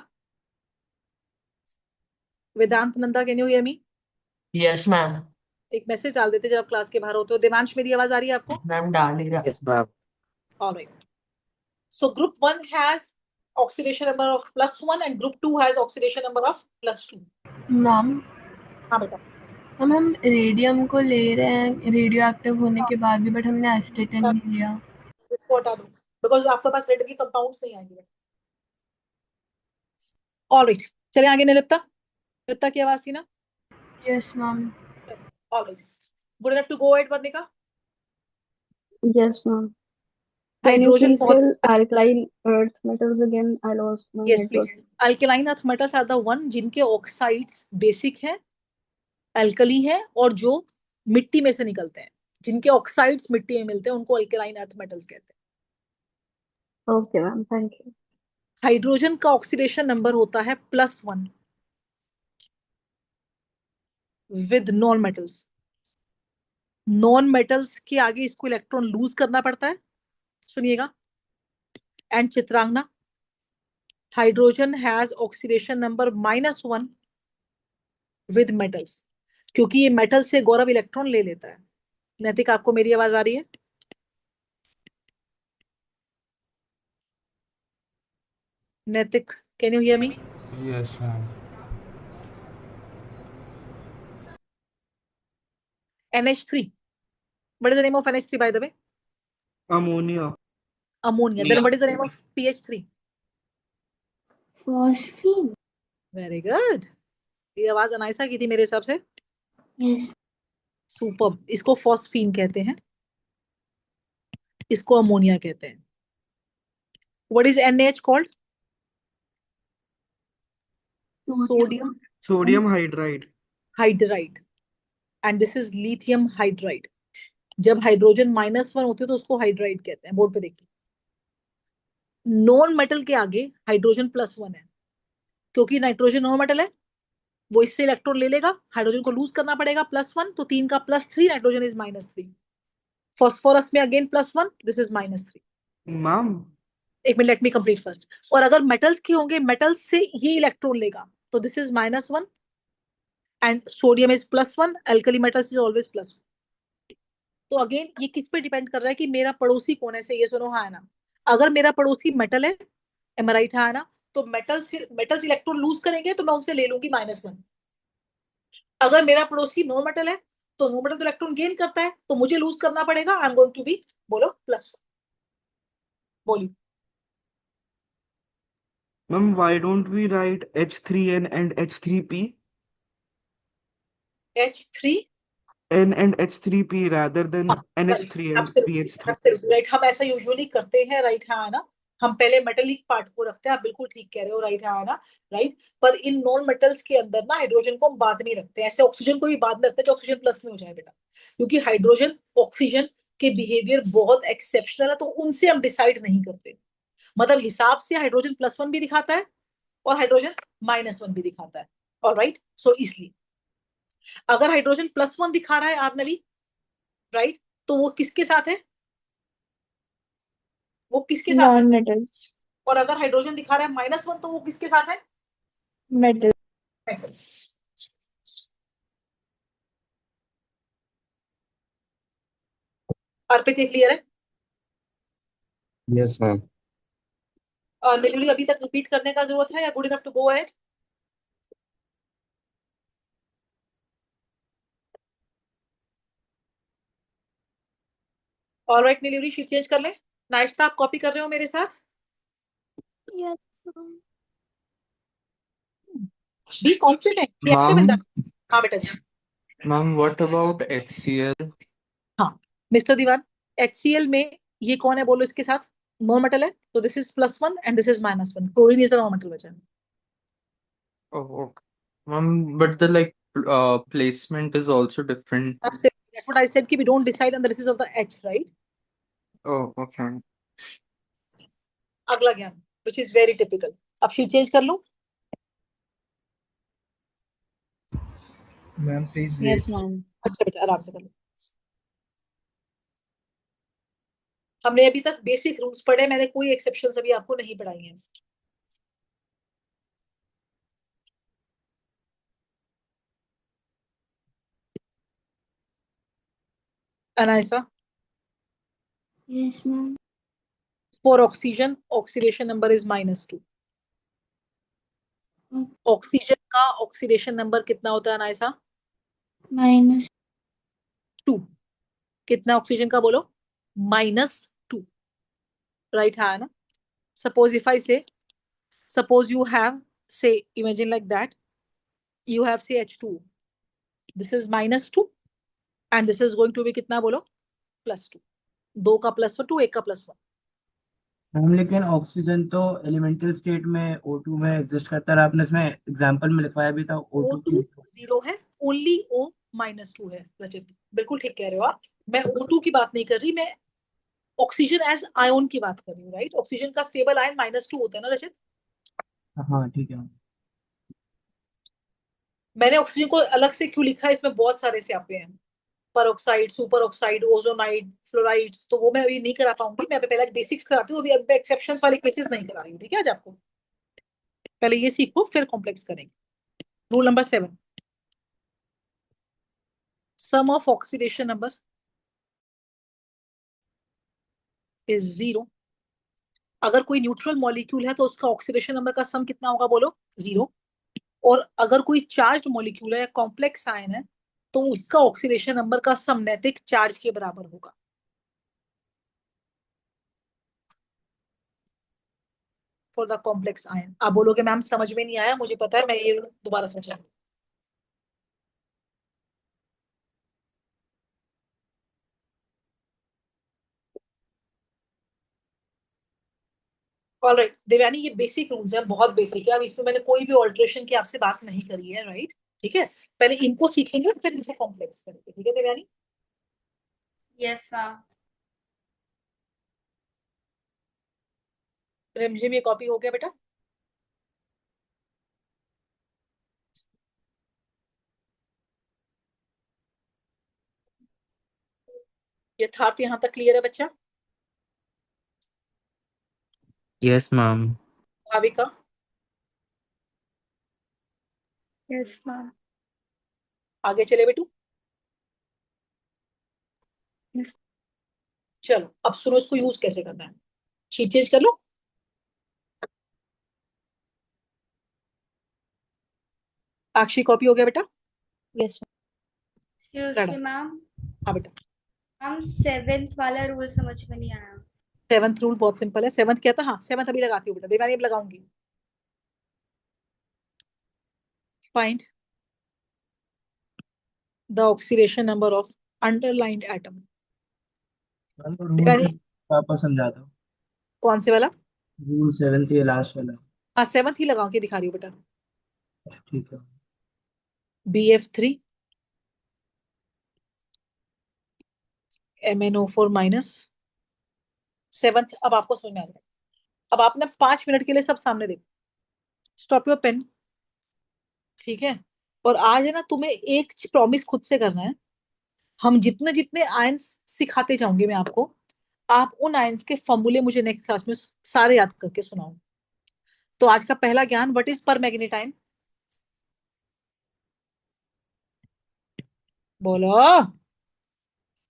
[SPEAKER 1] Vedant Nanda, can you hear me?
[SPEAKER 8] Yes ma'am.
[SPEAKER 1] एक मैसेज डाल देते जब आप क्लास के बाहर होते हो। देवांश, मेरी आवाज आ रही है आपको?
[SPEAKER 8] मैम डाल ही रहा।
[SPEAKER 11] Yes, ma'am.
[SPEAKER 1] Alright, so group 1 has oxidation number of +1 and group 2 has oxidation number of +2।
[SPEAKER 13] Ma'am,
[SPEAKER 1] हाँ बेटा।
[SPEAKER 13] हम रेडियम को ले रहे हैं रेडियो एक्टिव होने के बाद भी, बट हमने एस्टेटिन नहीं लिया।
[SPEAKER 1] इसको हटा दो, बिकॉज आपके पास रेड के कंपाउंड्स नहीं आएंगे। ऑलराइट, चलिए आगे। निलिप्ता की आवाज थी ना?
[SPEAKER 13] Yes ma'am.
[SPEAKER 1] Alright, good enough to go ahead Varnika.
[SPEAKER 9] Yes, ma'am. Can you
[SPEAKER 1] hydrogen
[SPEAKER 9] please
[SPEAKER 1] बहुत,
[SPEAKER 9] tell alkaline earth metals again? I lost my
[SPEAKER 1] yes
[SPEAKER 9] network.
[SPEAKER 1] Please. Alkaline earth metals are the one जिनके oxides basic है, alkali है, और जो मिट्टी में से निकलते हैं, जिनके ऑक्साइड्स मिट्टी में मिलते हैं, उनको अल्कलाइन अर्थ मेटल्स कहते हैं।
[SPEAKER 9] Okay, ma'am. Thank you.
[SPEAKER 1] Hydrogen का ऑक्सीडेशन नंबर होता है +1 with non metals. Non metals के आगे इसको इलेक्ट्रॉन लूज करना पड़ता है, सुनिएगा। And Chitrangana, hydrogen has oxidation number -1 with metals, क्योंकि ये मेटल से गौरव इलेक्ट्रॉन ले लेता है। नैतिक, आपको मेरी आवाज आ रही है? नैतिक, can you hear me?
[SPEAKER 10] Yes, ma'am.
[SPEAKER 1] NH3, what is the name of NH3 by the way?
[SPEAKER 4] Ammonia.
[SPEAKER 1] Ammonia. Then what is the name of PH3?
[SPEAKER 9] Phosphine.
[SPEAKER 1] Very good. ये आवाज अनायसा की थी मेरे हिसाब से।
[SPEAKER 9] Yes.
[SPEAKER 1] सुपर। इसको फॉस्फीन कहते हैं, इसको अमोनिया कहते हैं। What is NaH called?
[SPEAKER 4] Sodium hydride.
[SPEAKER 1] Hydride. And this is lithium hydride. जब हाइड्रोजन -1 होती है तो उसको हाइड्राइड कहते हैं। बोर्ड पे देखिए, नॉन मेटल के आगे हाइड्रोजन +1 है, क्योंकि नाइट्रोजन नॉन मेटल है, वो इससे इलेक्ट्रॉन ले लेगा, हाइड्रोजन को लूज करना पड़ेगा +1, तो 3 का +3, नाइट्रोजन इज -3। फॉस्फोरस में अगेन +1, दिस इज -3।
[SPEAKER 4] Ma'am.
[SPEAKER 1] एक minute, let me complete first. और अगर मेटल्स के होंगे, मेटल्स से ये इलेक्ट्रॉन लेगा, तो this is -1 and sodium is +1, alkali metals is always +1। तो अगेन ये किस पे डिपेंड कर रहा है कि मेरा पड़ोसी कौन है? से ये सुनो, हाँ है ना। अगर मेरा पड़ोसी मेटल है, एम राइट, हाँ है ना, तो मेटल्स इलेक्ट्रॉन लूज करेंगे तो मैं उनसे ले लूंगी -1। अगर मेरा पड़ोसी नो मेटल है, तो नो मेटल तो इलेक्ट्रॉन गेन करता है, तो मुझे लूज करना पड़ेगा, I am going to be, बोलो, +1। बोलिए।
[SPEAKER 4] Ma'am, why don't we write H3N and H3P?
[SPEAKER 1] H3
[SPEAKER 4] N and H3P rather than NH3 and PH3.
[SPEAKER 1] Right, हम ऐसा यूजुअली करते हैं, राइट, हाँ ना। हम पहले मेटेलिक पार्ट को रखते हैं, आप बिल्कुल ठीक कह रहे हो, राइट, हाँ ना, राइट। पर इन नॉन मेटल्स के अंदर ना हाइड्रोजन को हम बाद में रखते हैं, ऐसे ऑक्सीजन को भी बाद में रखते हैं, जो ऑक्सीजन प्लस में हो जाए बेटा, क्योंकि हाइड्रोजन ऑक्सीजन के बिहेवियर बहुत एक्सेप्शनल है तो उनसे हम डिसाइड नहीं करते। मतलब हिसाब से हाइड्रोजन +1 भी दिखाता है और हाइड्रोजन -1 भी दिखाता है। ऑलराइट, सो इसलिए अगर हाइड्रोजन +1 दिखा रहा है आर्नवी, राइट, तो वो किसके साथ है? वो किसके साथ है?
[SPEAKER 3] नॉन मेटल्स,
[SPEAKER 1] और अगर हाइड्रोजन दिखा रहा है -1 तो वो किसके साथ है?
[SPEAKER 3] मेटल।
[SPEAKER 1] मेटल्स। अर्पित ये क्लियर है?
[SPEAKER 10] Yes, ma'am.
[SPEAKER 1] नीलूरी अभी तक रिपीट करने का जरूरत है या good enough to go ahead? Alright Neeluri, sheet change कर ले। नाश्ता आप कॉपी कर रहे हो मेरे साथ? Be confident, B active in that. हाँ बेटा जी।
[SPEAKER 11] Ma'am, what about HCl?
[SPEAKER 1] हाँ मिस्टर दीवान, HCl में ये कौन है बोलो इसके साथ? नो मेटल है, तो this is +1 and this is -1। Chlorine is the no metal बचा है।
[SPEAKER 11] Oh, okay. Ma'am, but the placement is also different.
[SPEAKER 1] That's what I said कि we don't decide on the basis of the H, right?
[SPEAKER 11] Oh, okay.
[SPEAKER 1] अगला ज्ञान which is very typical। अब sheet change कर लो।
[SPEAKER 10] Ma'am, please
[SPEAKER 3] yes
[SPEAKER 10] wait.
[SPEAKER 3] Ma'am.
[SPEAKER 1] अच्छा बेटा आराम से कर लो। हमने अभी तक बेसिक रूल्स पढ़े, मैंने कोई एक्सेप्शंस अभी आपको नहीं पढ़ाई हैं। Anaysa,
[SPEAKER 9] yes ma'am.
[SPEAKER 1] for oxygen oxidation number is -2। Oxygen का ऑक्सीडेशन नंबर कितना होता है अनायसा?
[SPEAKER 9] -2।
[SPEAKER 1] कितना ऑक्सीजन का बोलो? -2, राइट है ना? सपोज इफ आई से, suppose you have, say, imagine like that, you have say H2, this is -2 and this is going to be कितना बोलो? +2। 2 का +2, 1 का +1।
[SPEAKER 4] मैम लेकिन ऑक्सीजन तो एलिमेंटल स्टेट में O2 में एग्जिस्ट करता है, आपने इसमें एग्जांपल में लिखवाया भी था O2
[SPEAKER 1] O2 0 है, ओनली O -2 है। रचित बिल्कुल ठीक कह रहे हो आप, मैं O2 की बात नहीं कर रही, मैं ऑक्सीजन एज आयोन की बात कर रही हूँ, राइट? ऑक्सीजन का स्टेबल आयन -2 होता है ना रचित?
[SPEAKER 4] हाँ ठीक है।
[SPEAKER 1] मैंने ऑक्सीजन को अलग से क्यों लिखा है, इसमें बहुत सारे स्यापे हैं, peroxide, super oxide, ozonide, fluorides, तो वो मैं अभी नहीं करा पाऊंगी। मैं पहले बेसिक्स कराती हूँ, अभी एक्सेप्शंस वाले केसेस नहीं करा रही हूँ, ठीक है? आज आपको पहले ये सीखो फिर कॉम्प्लेक्स करेंगे। Rule number 7, sum of oxidation number is 0। अगर कोई न्यूट्रल मॉलिक्यूल है तो उसका ऑक्सीडेशन नंबर का सम कितना होगा बोलो? 0। और अगर कोई चार्ज मॉलिक्यूल है या कॉम्प्लेक्स आयन है तो उसका ऑक्सीडेशन नंबर का सम नैतिक चार्ज के बराबर होगा। फॉर द कॉम्प्लेक्स आयन आप बोलोगे मैम समझ में नहीं आया, मुझे पता है, मैं ये दोबारा समझा। ऑलराइट देवयानी, ये बेसिक रूल्स हैं, बहुत बेसिक है, अब इसमें मैंने कोई भी ऑल्टरेशन की आपसे बात नहीं करी है, राइट? ठीक है, पहले इनको सीखेंगे फिर इनको कॉम्प्लेक्स करेंगे, ठीक है देवयानी?
[SPEAKER 12] Yes ma'am.
[SPEAKER 1] रिमझिम ये कॉपी हो गया बेटा? यथार्थ यहाँ तक क्लियर है बच्चा?
[SPEAKER 10] Yes, ma'am.
[SPEAKER 1] Bhavika?
[SPEAKER 9] Yes ma'am.
[SPEAKER 1] आगे चले बेटू?
[SPEAKER 9] यस।
[SPEAKER 1] चलो अब सुनो इसको यूज कैसे करना है। शीट चेंज कर लो। आक्षी कॉपी हो गया बेटा?
[SPEAKER 3] Yes
[SPEAKER 12] excuse me ma'am.
[SPEAKER 1] हाँ बेटा।
[SPEAKER 12] मैम 7th वाला रूल समझ में नहीं आया।
[SPEAKER 1] 7th रूल बहुत सिंपल है। 7th क्या था? हाँ 7th अभी लगाती हूँ बेटा, देवानी अब लगाऊंगी। Find the oxidation number of underlined atom. देवानी
[SPEAKER 4] पापा समझाता हूँ।
[SPEAKER 1] कौन से वाला?
[SPEAKER 4] रूल 7 ये लास्ट वाला।
[SPEAKER 1] हाँ 7th ही लगा के दिखा रही हूँ बेटा।
[SPEAKER 4] ठीक है।
[SPEAKER 1] BF3 MnO4 minus 7th। अब आपको समझ में आ गया। अब आपने 5 मिनट के लिए सब सामने देखो, स्टॉप योर पेन, ठीक है। और आज है ना, तुम्हें एक प्रॉमिस खुद से करना है। हम जितने जितने आयंस सिखाते जाऊंगे मैं आपको, आप उन आयंस के फॉर्मूले मुझे नेक्स्ट क्लास में सारे याद करके सुनाओ। तो आज का पहला ज्ञान, व्हाट इज पर मैग्नेट आयन? बोलो।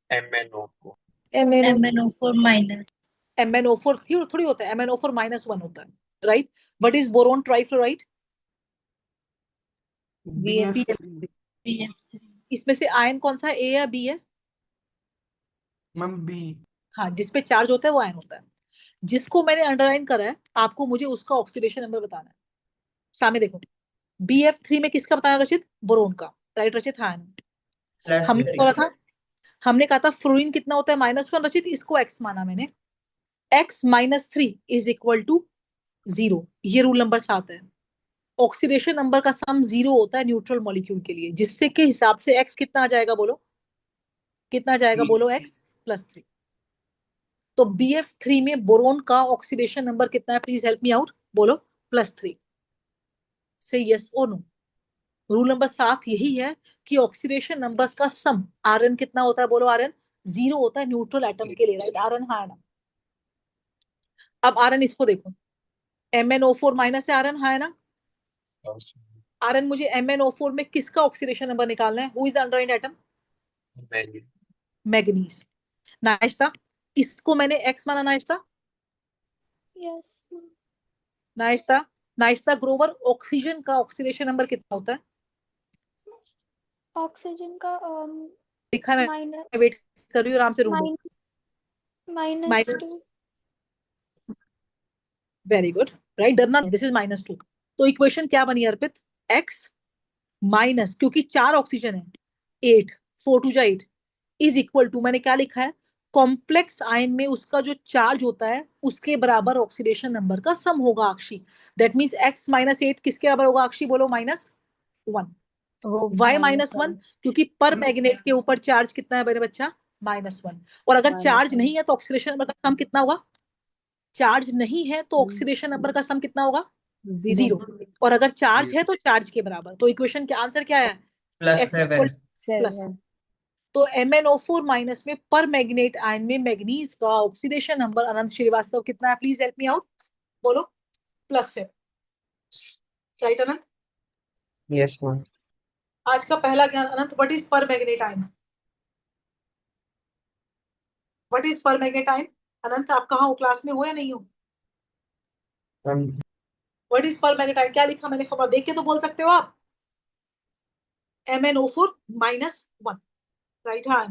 [SPEAKER 11] MnO4
[SPEAKER 6] MnO4 माइनस
[SPEAKER 1] MnO4 थोड़ी होता है, MnO4 -1 होता है, right. What is boron trifluoride?
[SPEAKER 4] BF3।
[SPEAKER 6] BF3
[SPEAKER 1] इसमें से आयन कौन सा है, ए या बी है?
[SPEAKER 4] Ma'am B.
[SPEAKER 1] हाँ, जिसपे चार्ज होता है वो आयन होता है। जिसको मैंने अंडरलाइन करा है, आपको मुझे उसका ऑक्सीडेशन नंबर बताना है। सामने देखो, BF3 में किसका बताया रचित? बोरोन का, राइट रचित? हाँ।
[SPEAKER 8] प्लस
[SPEAKER 1] हमने
[SPEAKER 8] थ्री।
[SPEAKER 1] बोला था, हमने कहा था फ्लोरीन कितना होता है, -1 रचित, इसको x माना मैंने। x -3 इज इक्वल टू 0, ये रूल नंबर 7 है। ऑक्सीडेशन नंबर का सम 0 होता है न्यूट्रल मॉलिक्यूल के लिए, जिससे के हिसाब से x कितना आ जाएगा, बोलो कितना आ जाएगा, बोलो x +3। तो BF3 में बोरोन का ऑक्सीडेशन नंबर कितना है, प्लीज हेल्प मी आउट, बोलो +3। से यस और नो। रूल नंबर 7 यही है कि ऑक्सीडेशन नंबर्स का सम Rn कितना होता है, बोलो Rn 0 होता है न्यूट्रल एटम के लिए, राइट? Rn हाँ है ना। अब Rn इसको देखो, MnO4 माइनस है, Rn हाँ है ना। Rn मुझे MnO4 में किसका ऑक्सीडेशन नंबर निकालना है, who is the underlined atom? Manganese. नाश्ता, इसको मैंने x माना, नाश्ता
[SPEAKER 9] यस
[SPEAKER 1] नाश्ता नाश्ता ग्रोवर, ऑक्सीजन का ऑक्सीडेशन नंबर कितना होता है?
[SPEAKER 9] ऑक्सीजन का
[SPEAKER 1] लिखा है,
[SPEAKER 9] माइनस
[SPEAKER 1] मैं वेट कर रही हूँ, आराम से रूल।
[SPEAKER 9] -2।
[SPEAKER 1] वेरी गुड, राइट, डरना नहीं, दिस इज -2। तो इक्वेशन क्या बनी अर्पित? x माइनस, क्योंकि 4 ऑक्सीजन है, 8, 4 2 8 इज इक्वल टू, मैंने क्या लिखा है, कॉम्प्लेक्स आयन में उसका जो चार्ज होता है उसके बराबर ऑक्सीडेशन नंबर का सम होगा अक्षी। दैट मीन्स x -8 किसके बराबर होगा अक्षी, बोलो -1। y -1, क्योंकि पर मैग्नेट के ऊपर चार्ज कितना है मेरे बच्चा, -1। और अगर चार्ज नहीं है तो ऑक्सीडेशन नंबर का सम कितना होगा? चार्ज नहीं है तो ऑक्सीडेशन नंबर का सम कितना होगा? 0। और अगर चार्ज है तो चार्ज के बराबर। तो इक्वेशन के आंसर क्या है?
[SPEAKER 8] Plus
[SPEAKER 1] x equal plus. तो MnO4 माइनस में पर मैग्नेट आयन में मैग्नीज का ऑक्सीडेशन नंबर अनंत श्रीवास्तव कितना है, प्लीज हेल्प मी आउट, बोलो +7, राइट अनंत?
[SPEAKER 10] Yes ma'am.
[SPEAKER 1] आज का पहला ज्ञान अनंत, व्हाट इज पर मैग्नेट आयन? व्हाट इज पर मैग्नेट आयन? अनंत आप कहाँ हो, क्लास में हो या नहीं हो? व्हाट इज पर मैग्नेट आयन, क्या लिखा मैंने फॉर्मूला, देख के तो बोल सकते हो आप। MnO4 -1, right? हाँ।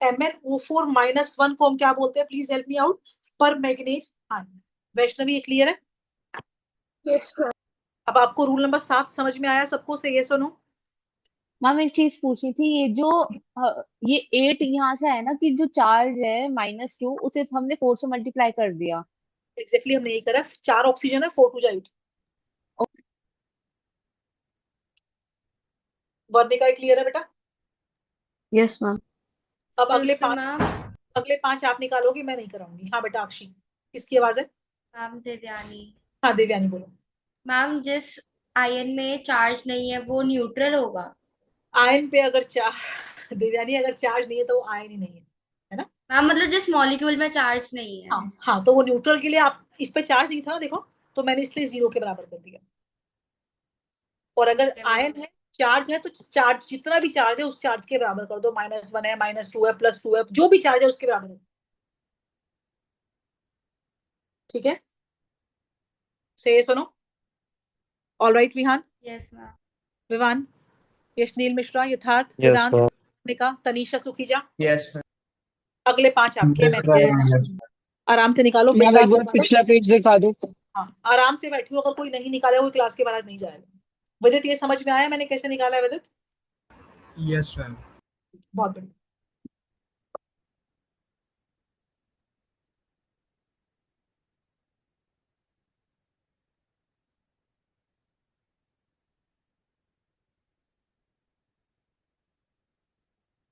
[SPEAKER 1] MnO4 -1 को हम क्या बोलते हैं, प्लीज हेल्प मी आउट, पर मैग्नेट आयन। वैष्णवी ये क्लियर है?
[SPEAKER 9] यस
[SPEAKER 1] अब आपको रूल नंबर 7 समझ में आया सबको, से ये सुनो।
[SPEAKER 3] मैम एक चीज पूछनी थी, ये जो ये 8 यहाँ से है ना, कि जो चार्ज है -2 उसे हमने 4 से मल्टीप्लाई कर दिया।
[SPEAKER 1] एग्जैक्टली हमने यही करा, 4 ऑक्सीजन है, 4 2 8। वर्णिका क्लियर है बेटा?
[SPEAKER 3] Yes ma'am.
[SPEAKER 1] अब
[SPEAKER 12] तो इसमें मैम
[SPEAKER 1] अगले 5 आप निकालोगी, मैं नहीं कराऊंगी। हाँ बेटा अक्षी, किसकी आवाज है?
[SPEAKER 12] मैम देवयानी।
[SPEAKER 1] हाँ देवयानी बोलो।
[SPEAKER 12] मैम जिस आयन में चार्ज नहीं है वो न्यूट्रल होगा।
[SPEAKER 1] आयन पे अगर चार्ज देवयानी, अगर चार्ज नहीं है तो वो आयन ही नहीं है ना?
[SPEAKER 12] मैम मतलब जिस मॉलिक्यूल में चार्ज नहीं है।
[SPEAKER 1] हाँ हाँ, तो वो न्यूट्रल के लिए, आप इस पे चार्ज नहीं था ना, देखो, तो मैंने इसलिए 0 के बराबर कर दिया। और अगर
[SPEAKER 12] ठीक है
[SPEAKER 1] आयन
[SPEAKER 12] मैम।
[SPEAKER 1] है, चार्ज है, तो चार्ज जितना भी चार्ज है उस चार्ज के बराबर कर दो, -1 है, -2 है, +2 है, जो भी चार्ज है उसके बराबर है। ठीक है, से सुनो। All right Vihan,
[SPEAKER 12] yes ma'am.
[SPEAKER 1] Vivan, Yashneel Mishra, Yatharth,
[SPEAKER 10] yes
[SPEAKER 1] वेदांत,
[SPEAKER 10] मैम।
[SPEAKER 1] निका, तनीषा, सुखीजा।
[SPEAKER 8] Yes ma'am.
[SPEAKER 1] अगले 5 आपके हैं, मैंने आराम से निकालो,
[SPEAKER 5] मैम एक
[SPEAKER 1] बिंदास
[SPEAKER 5] बार
[SPEAKER 1] निकालो।
[SPEAKER 5] पिछला पेज दिखा दो।
[SPEAKER 1] हाँ आराम से बैठी हो, अगर कोई नहीं निकाले कोई क्लास के बाहर नहीं जाएगा। विदित ये समझ में आया मैंने कैसे निकाला है, विदित?
[SPEAKER 4] Yes ma'am.
[SPEAKER 1] बहुत बढ़िया।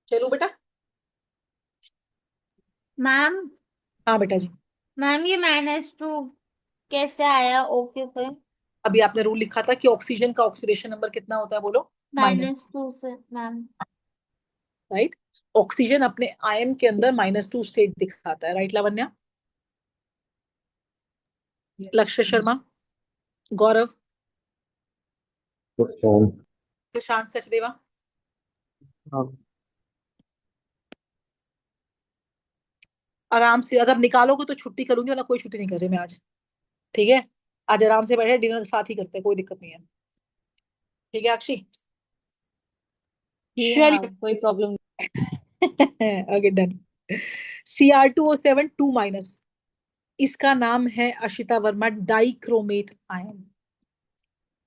[SPEAKER 1] चलो बेटा,
[SPEAKER 6] मैम
[SPEAKER 1] हाँ बेटा जी,
[SPEAKER 6] मैम ये -2 कैसे आया ओके पे?
[SPEAKER 1] अभी आपने रूल लिखा था कि ऑक्सीजन का ऑक्सीडेशन नंबर कितना होता है, बोलो माइनस,
[SPEAKER 6] -2 से मैम।
[SPEAKER 1] राइट। ऑक्सीजन अपने आयन के अंदर -2 स्टेट दिखाता है, राइट लावण्या? लक्ष्य शर्मा, गौरव, प्रशांत सचदेवा, आराम से, अगर निकालोगे तो छुट्टी करूंगी, वरना कोई छुट्टी नहीं कर रही मैं आज, ठीक है? आज आराम से बैठे डिनर साथ ही करते हैं, कोई दिक्कत नहीं है, ठीक है अक्षी?
[SPEAKER 3] ठीक है
[SPEAKER 1] चलिए
[SPEAKER 3] मैम, कोई problem
[SPEAKER 1] okay done. Cr2O7 2 minus, इसका नाम है अशिता वर्मा डाइक्रोमेट आयन।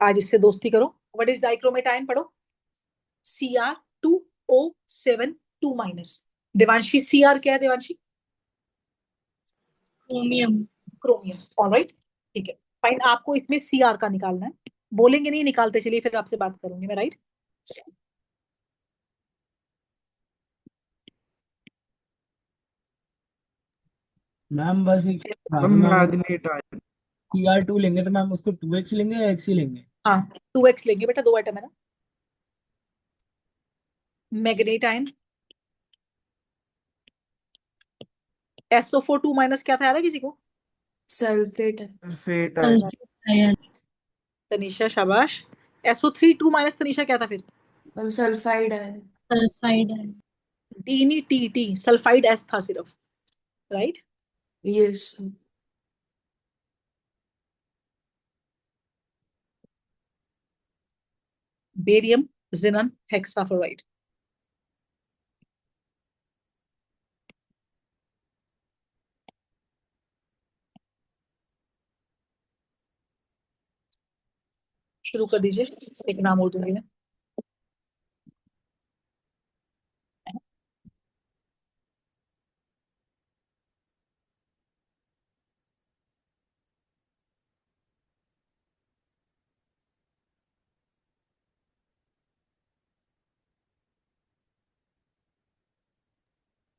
[SPEAKER 1] आज इससे दोस्ती करो। व्हाट इज डाइक्रोमेट आयन, पढ़ो। Cr2O7 2 minus. देवांशी Cr क्या है देवांशी?
[SPEAKER 13] क्रोमियम।
[SPEAKER 1] क्रोमियम, ऑलराइट, ठीक है फाइन। आपको इसमें Cr का निकालना है, बोलेंगे नहीं, निकालते चलिए, फिर आपसे बात करूंगी मैं, राइट?
[SPEAKER 4] मैम बस एक
[SPEAKER 11] ma'am
[SPEAKER 4] ma'am,
[SPEAKER 11] manganate ion.
[SPEAKER 4] Cr2 लेंगे तो मैम उसको 2x लेंगे या x ही लेंगे?
[SPEAKER 1] हाँ 2x लेंगे बेटा, दो आइटम है ना। मैग्नेट आयन, SO4 2 माइनस क्या था, याद है किसी को?
[SPEAKER 8] Sulphate
[SPEAKER 11] sulphate ion.
[SPEAKER 13] Ion.
[SPEAKER 1] Tanisha शाबाश। SO3 2 माइनस तनीषा क्या था फिर?
[SPEAKER 8] Ma'am sulphide ion.
[SPEAKER 13] Sulphide ion.
[SPEAKER 1] D नहीं, टी सल्फाइड एस था सिर्फ, right?
[SPEAKER 8] Yes.
[SPEAKER 1] Barium, xenon, hexafluoride. शुरू कर दीजिए, एक नाम और दूंगी मैं।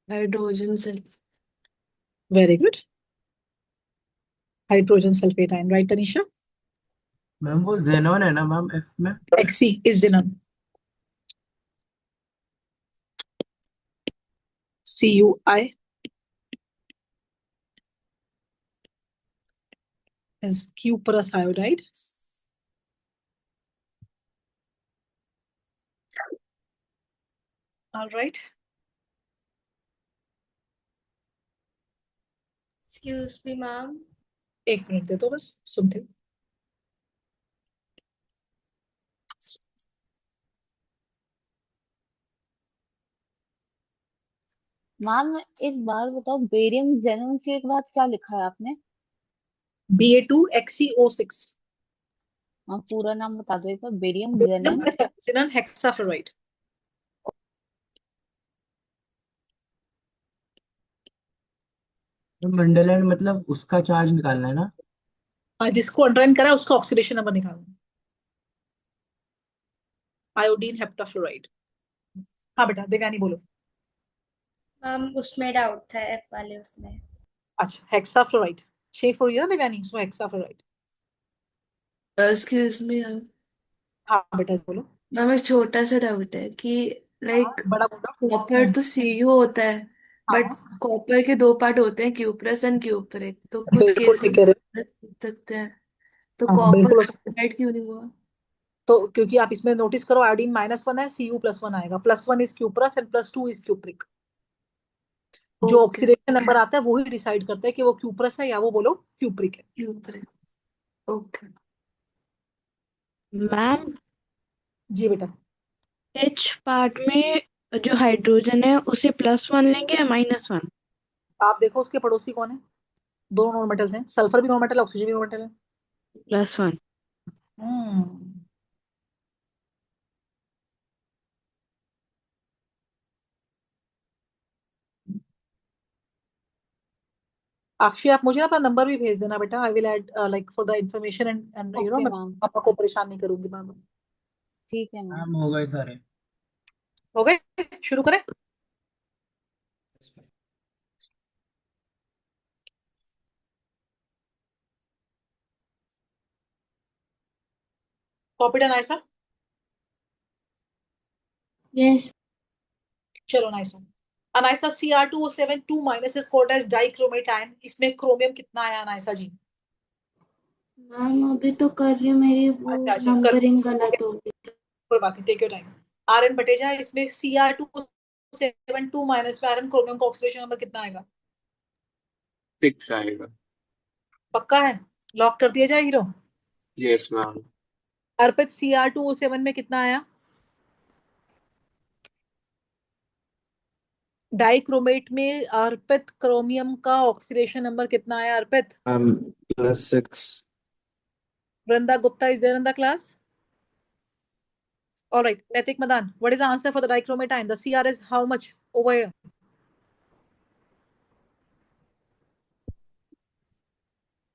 [SPEAKER 8] Hydrogen sulphate.
[SPEAKER 1] Very good, hydrogen sulphate ion, right Tanisha?
[SPEAKER 4] Ma'am वो जेनॉन है ना मैम F में?
[SPEAKER 1] X E is xenon. CuI is cuprous iodide. All right.
[SPEAKER 12] Excuse me ma'am.
[SPEAKER 1] एक मिनट दे दो बस, सुनते हो।
[SPEAKER 3] मैम एक बात बताओ, बेरियम जेनन के बाद क्या लिखा है आपने?
[SPEAKER 1] Ba2XeO6।
[SPEAKER 3] हाँ, पूरा नाम बता दो एक बार। बेरियम जेनन।
[SPEAKER 1] जिनन हेक्साफ्लोराइड।
[SPEAKER 4] मंडलन मतलब उसका चार्ज निकालना है ना?
[SPEAKER 1] हाँ, जिसको अंडरलाइन करा है उसका ऑक्सीडेशन नंबर निकालना। आयोडीन हेप्टाफ्लोराइड। हाँ बेटा देवयानी बोलो।
[SPEAKER 12] मैम उसमें डाउट था, एफ वाले उसमें।
[SPEAKER 1] अच्छा, हेक्साफ्लोराइड 6 फोर ना देवयानी, सो हेक्साफ्लोराइड।
[SPEAKER 8] Excuse me ma'am.
[SPEAKER 1] हाँ बेटा बोलो।
[SPEAKER 8] मैम एक छोटा सा डाउट है कि
[SPEAKER 1] हाँ
[SPEAKER 8] लाइक
[SPEAKER 1] बड़ा बोलो।
[SPEAKER 8] कॉपर तो Cu होता है, बट
[SPEAKER 1] हाँ
[SPEAKER 8] कॉपर के दो पार्ट होते हैं, क्यूप्रस एंड क्यूपरिक, तो कुछ
[SPEAKER 1] बिल्कुल
[SPEAKER 8] केसेस
[SPEAKER 1] ठीक कह रहे
[SPEAKER 8] में पूछ सकते हैं, तो
[SPEAKER 1] हो, हाँ
[SPEAKER 8] कॉपर
[SPEAKER 1] बिल्कुल हो सकता है।
[SPEAKER 8] ऐड क्यों नहीं हुआ?
[SPEAKER 1] तो क्योंकि आप इसमें नोटिस करो, आयोडीन -1 है, Cu+1 आएगा, +1 is cuprous and +2 is cupric. जो
[SPEAKER 8] ओके।
[SPEAKER 1] ऑक्सीडेशन नंबर आता है वही डिसाइड करता है कि वो क्यूप्रस है या वो बोलो क्यूप्रिक है।
[SPEAKER 8] क्यूपरिक। ओके।
[SPEAKER 9] मैम
[SPEAKER 1] जी बेटा।
[SPEAKER 9] H पार्ट में जो हाइड्रोजन है उसे +1 लेंगे या -1?
[SPEAKER 1] आप देखो उसके पड़ोसी कौन है, दोनों नॉन मेटल्स हैं, सल्फर भी नॉन मेटल है, ऑक्सीजन भी नॉन मेटल है।
[SPEAKER 9] +1।
[SPEAKER 1] हम्म अक्षय आप मुझे ना अपना नंबर भी भेज देना बेटा, I will add like for the information and
[SPEAKER 3] okay
[SPEAKER 1] मैं
[SPEAKER 3] मैम।
[SPEAKER 1] पापा को परेशान नहीं करूंगी बार बार।
[SPEAKER 3] ठीक है मैम।
[SPEAKER 4] मैम हो गए सारे।
[SPEAKER 1] हो गए, शुरू करें? कॉपीड अनायसा?
[SPEAKER 9] Yes.
[SPEAKER 1] चलो nice. Anaysa Cr2O7 2 minus is called as dichromate ion. इसमें क्रोमियम कितना आया अनायसा जी?
[SPEAKER 9] मैम अभी तो कर रही हूँ, मेरी वो
[SPEAKER 1] अच्छा कर
[SPEAKER 9] नंबरिंग गलत हो गई।
[SPEAKER 1] कोई बात नहीं, टेक योर टाइम। आरएन बटेजा, इसमें Cr2O7 2 माइनस में आयरन क्रोमियम का ऑक्सीडेशन नंबर कितना आएगा?
[SPEAKER 11] 6 आएगा।
[SPEAKER 1] पक्का है? लॉक कर दिया जाए हीरो?
[SPEAKER 11] Yes ma'am.
[SPEAKER 1] अर्पित Cr2O7 में कितना आया? डाइक्रोमेट में अर्पित क्रोमियम का ऑक्सीडेशन नंबर कितना आया Arpit?
[SPEAKER 14] +6.
[SPEAKER 1] Vrinda Gupta is there in the class? All right, Netik Madan, what is the answer for the dichromate ion? The Cr is how much over here?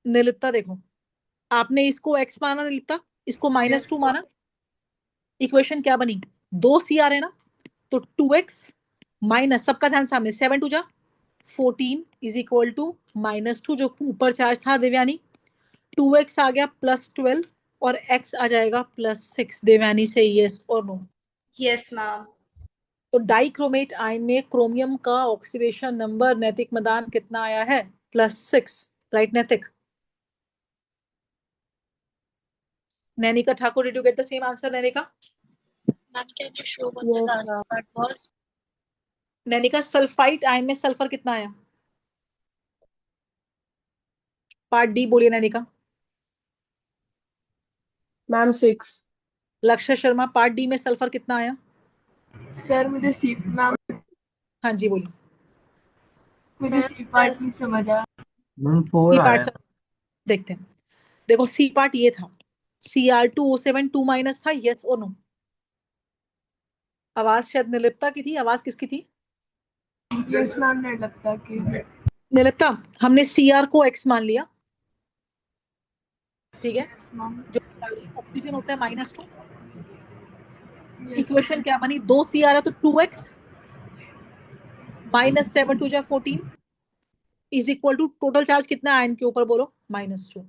[SPEAKER 1] निर्लिप्ता देखो, आपने इसको x माना निर्लिप्ता, इसको -2 माना, इक्वेशन क्या बनी? 2 Cr है ना, तो 2x माइनस, सबका ध्यान सामने, 7 2 जा 14 इज इक्वल टू -2, जो ऊपर चार्ज था देवयानी, 2x आ गया +12 और x आ जाएगा +6। देवयानी से यस और नो?
[SPEAKER 12] Yes ma'am.
[SPEAKER 1] तो डाइक्रोमेट आयन में क्रोमियम का ऑक्सीडेशन नंबर नैतिक मैदान कितना आया है? +6, राइट नैतिक? Nainika Thakur, did you get the same answer Nainika? Nainika sulphide ion में सल्फर कितना आया? पार्ट डी बोलिए नैनिका।
[SPEAKER 5] मैम 6।
[SPEAKER 1] लक्ष्य शर्मा, पार्ट डी में सल्फर कितना आया?
[SPEAKER 13] सर मुझे सी मैम
[SPEAKER 1] हाँ जी बोलिए।
[SPEAKER 13] मुझे सी पार्ट नहीं समझ आया।
[SPEAKER 4] मैम 4
[SPEAKER 1] सी
[SPEAKER 4] आया।
[SPEAKER 1] पार्ट देखते हैं। देखो सी पार्ट ये था, Cr2O7 2 माइनस था, यस और नो? आवाज शायद निर्लिप्ता की थी, आवाज किसकी थी?
[SPEAKER 13] यस मैम, निर्लिप्ता की।
[SPEAKER 1] निर्लिप्ता, हमने Cr को x मान लिया, ठीक है, जो ऑक्सीजन होता है -2। इक्वेशन क्या बनी? 2 Cr है तो 2x -7 2 जा 14 is equal to total charge कितना है आयन के ऊपर बोलो? -2।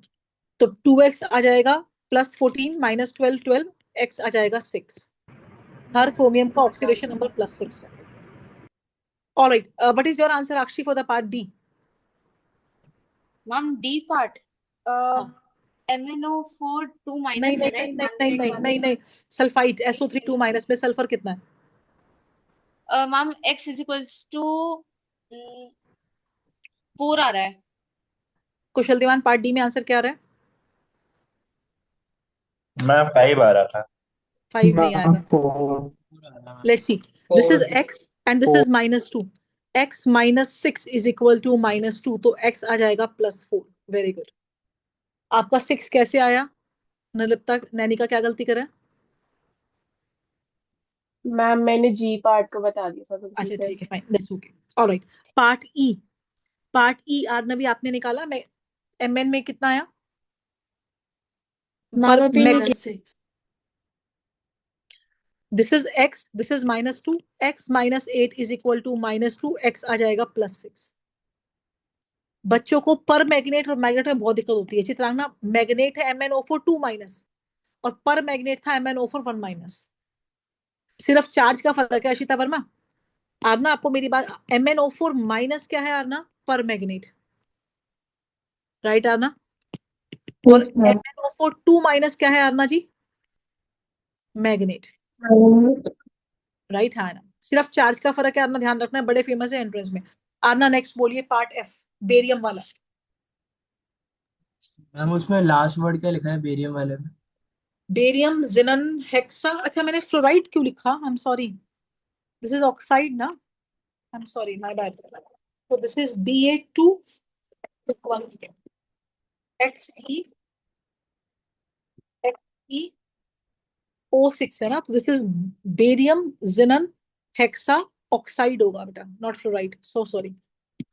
[SPEAKER 1] तो 2x आ जाएगा +14 -12 12, x आ जाएगा 6। हर क्रोमियम का ऑक्सीडेशन नंबर +6 है। Alright, what is your answer Akshi for the part D?
[SPEAKER 3] Ma'am D part MnO4 2
[SPEAKER 1] नहीं
[SPEAKER 3] माइनस है,
[SPEAKER 1] नहीं नहीं
[SPEAKER 3] राइट?
[SPEAKER 1] नहीं नहीं नहीं नहीं, सल्फाइड SO3 2 माइनस में सल्फर कितना है?
[SPEAKER 3] Ma'am x is equals to 4 आ रहा है।
[SPEAKER 1] कुशल दीवान, पार्ट डी में आंसर क्या आ रहा है?
[SPEAKER 2] मैं 5 आ रहा था।
[SPEAKER 1] 5 नहीं आएगा। Let's see, this is x and this is -2, x -6 is equal to -2, तो x आ जाएगा +4। Very good. आपका 6 कैसे आया? निर्लिप्ता, नैनिका क्या गलती करा?
[SPEAKER 5] मैम मैंने जी पार्ट को बता दिया था तो
[SPEAKER 1] अच्छा
[SPEAKER 5] ठीक है।
[SPEAKER 1] ठीक है, fine, that's okay. Alright, part E Aarnavi आपने निकाला, मैं mn में कितना आया?
[SPEAKER 9] मैम अभी नहीं
[SPEAKER 8] +6।
[SPEAKER 1] This is x, this is -2, x -8 is equal to -2, x आ जाएगा +6। बच्चों को पर मैग्नेट और मैग्नेट में बहुत दिक्कत होती है। चित्रांगना, मैग्नेट है MnO4 2 माइनस और पर मैग्नेट था MnO4 1 माइनस, सिर्फ चार्ज का फर्क है। अशिता वर्मा, आरना आपको मेरी बात, MnO4 माइनस क्या है आरना? पर मैग्नेट, राइट आरना? और MnO4 2 माइनस क्या है आरना जी? मैग्नेट, राइट है आरना? सिर्फ चार्ज का फर्क है आरना, ध्यान रखना, बड़े फेमस है एंट्रेंस में। आरना नेक्स्ट बोलिए, पार्ट एफ, बेरियम वाला।
[SPEAKER 4] मैम उसमें लास्ट वर्ड क्या लिखा है बेरियम वाले में?
[SPEAKER 1] Barium xenon hexa. अच्छा मैंने फ्लोराइड क्यों लिखा? I am sorry, this is oxide ना, I am sorry, my bad. तो this is Ba2 Xe O6 है ना, तो this is barium xenon hexa oxide होगा बेटा, not fluoride, so sorry.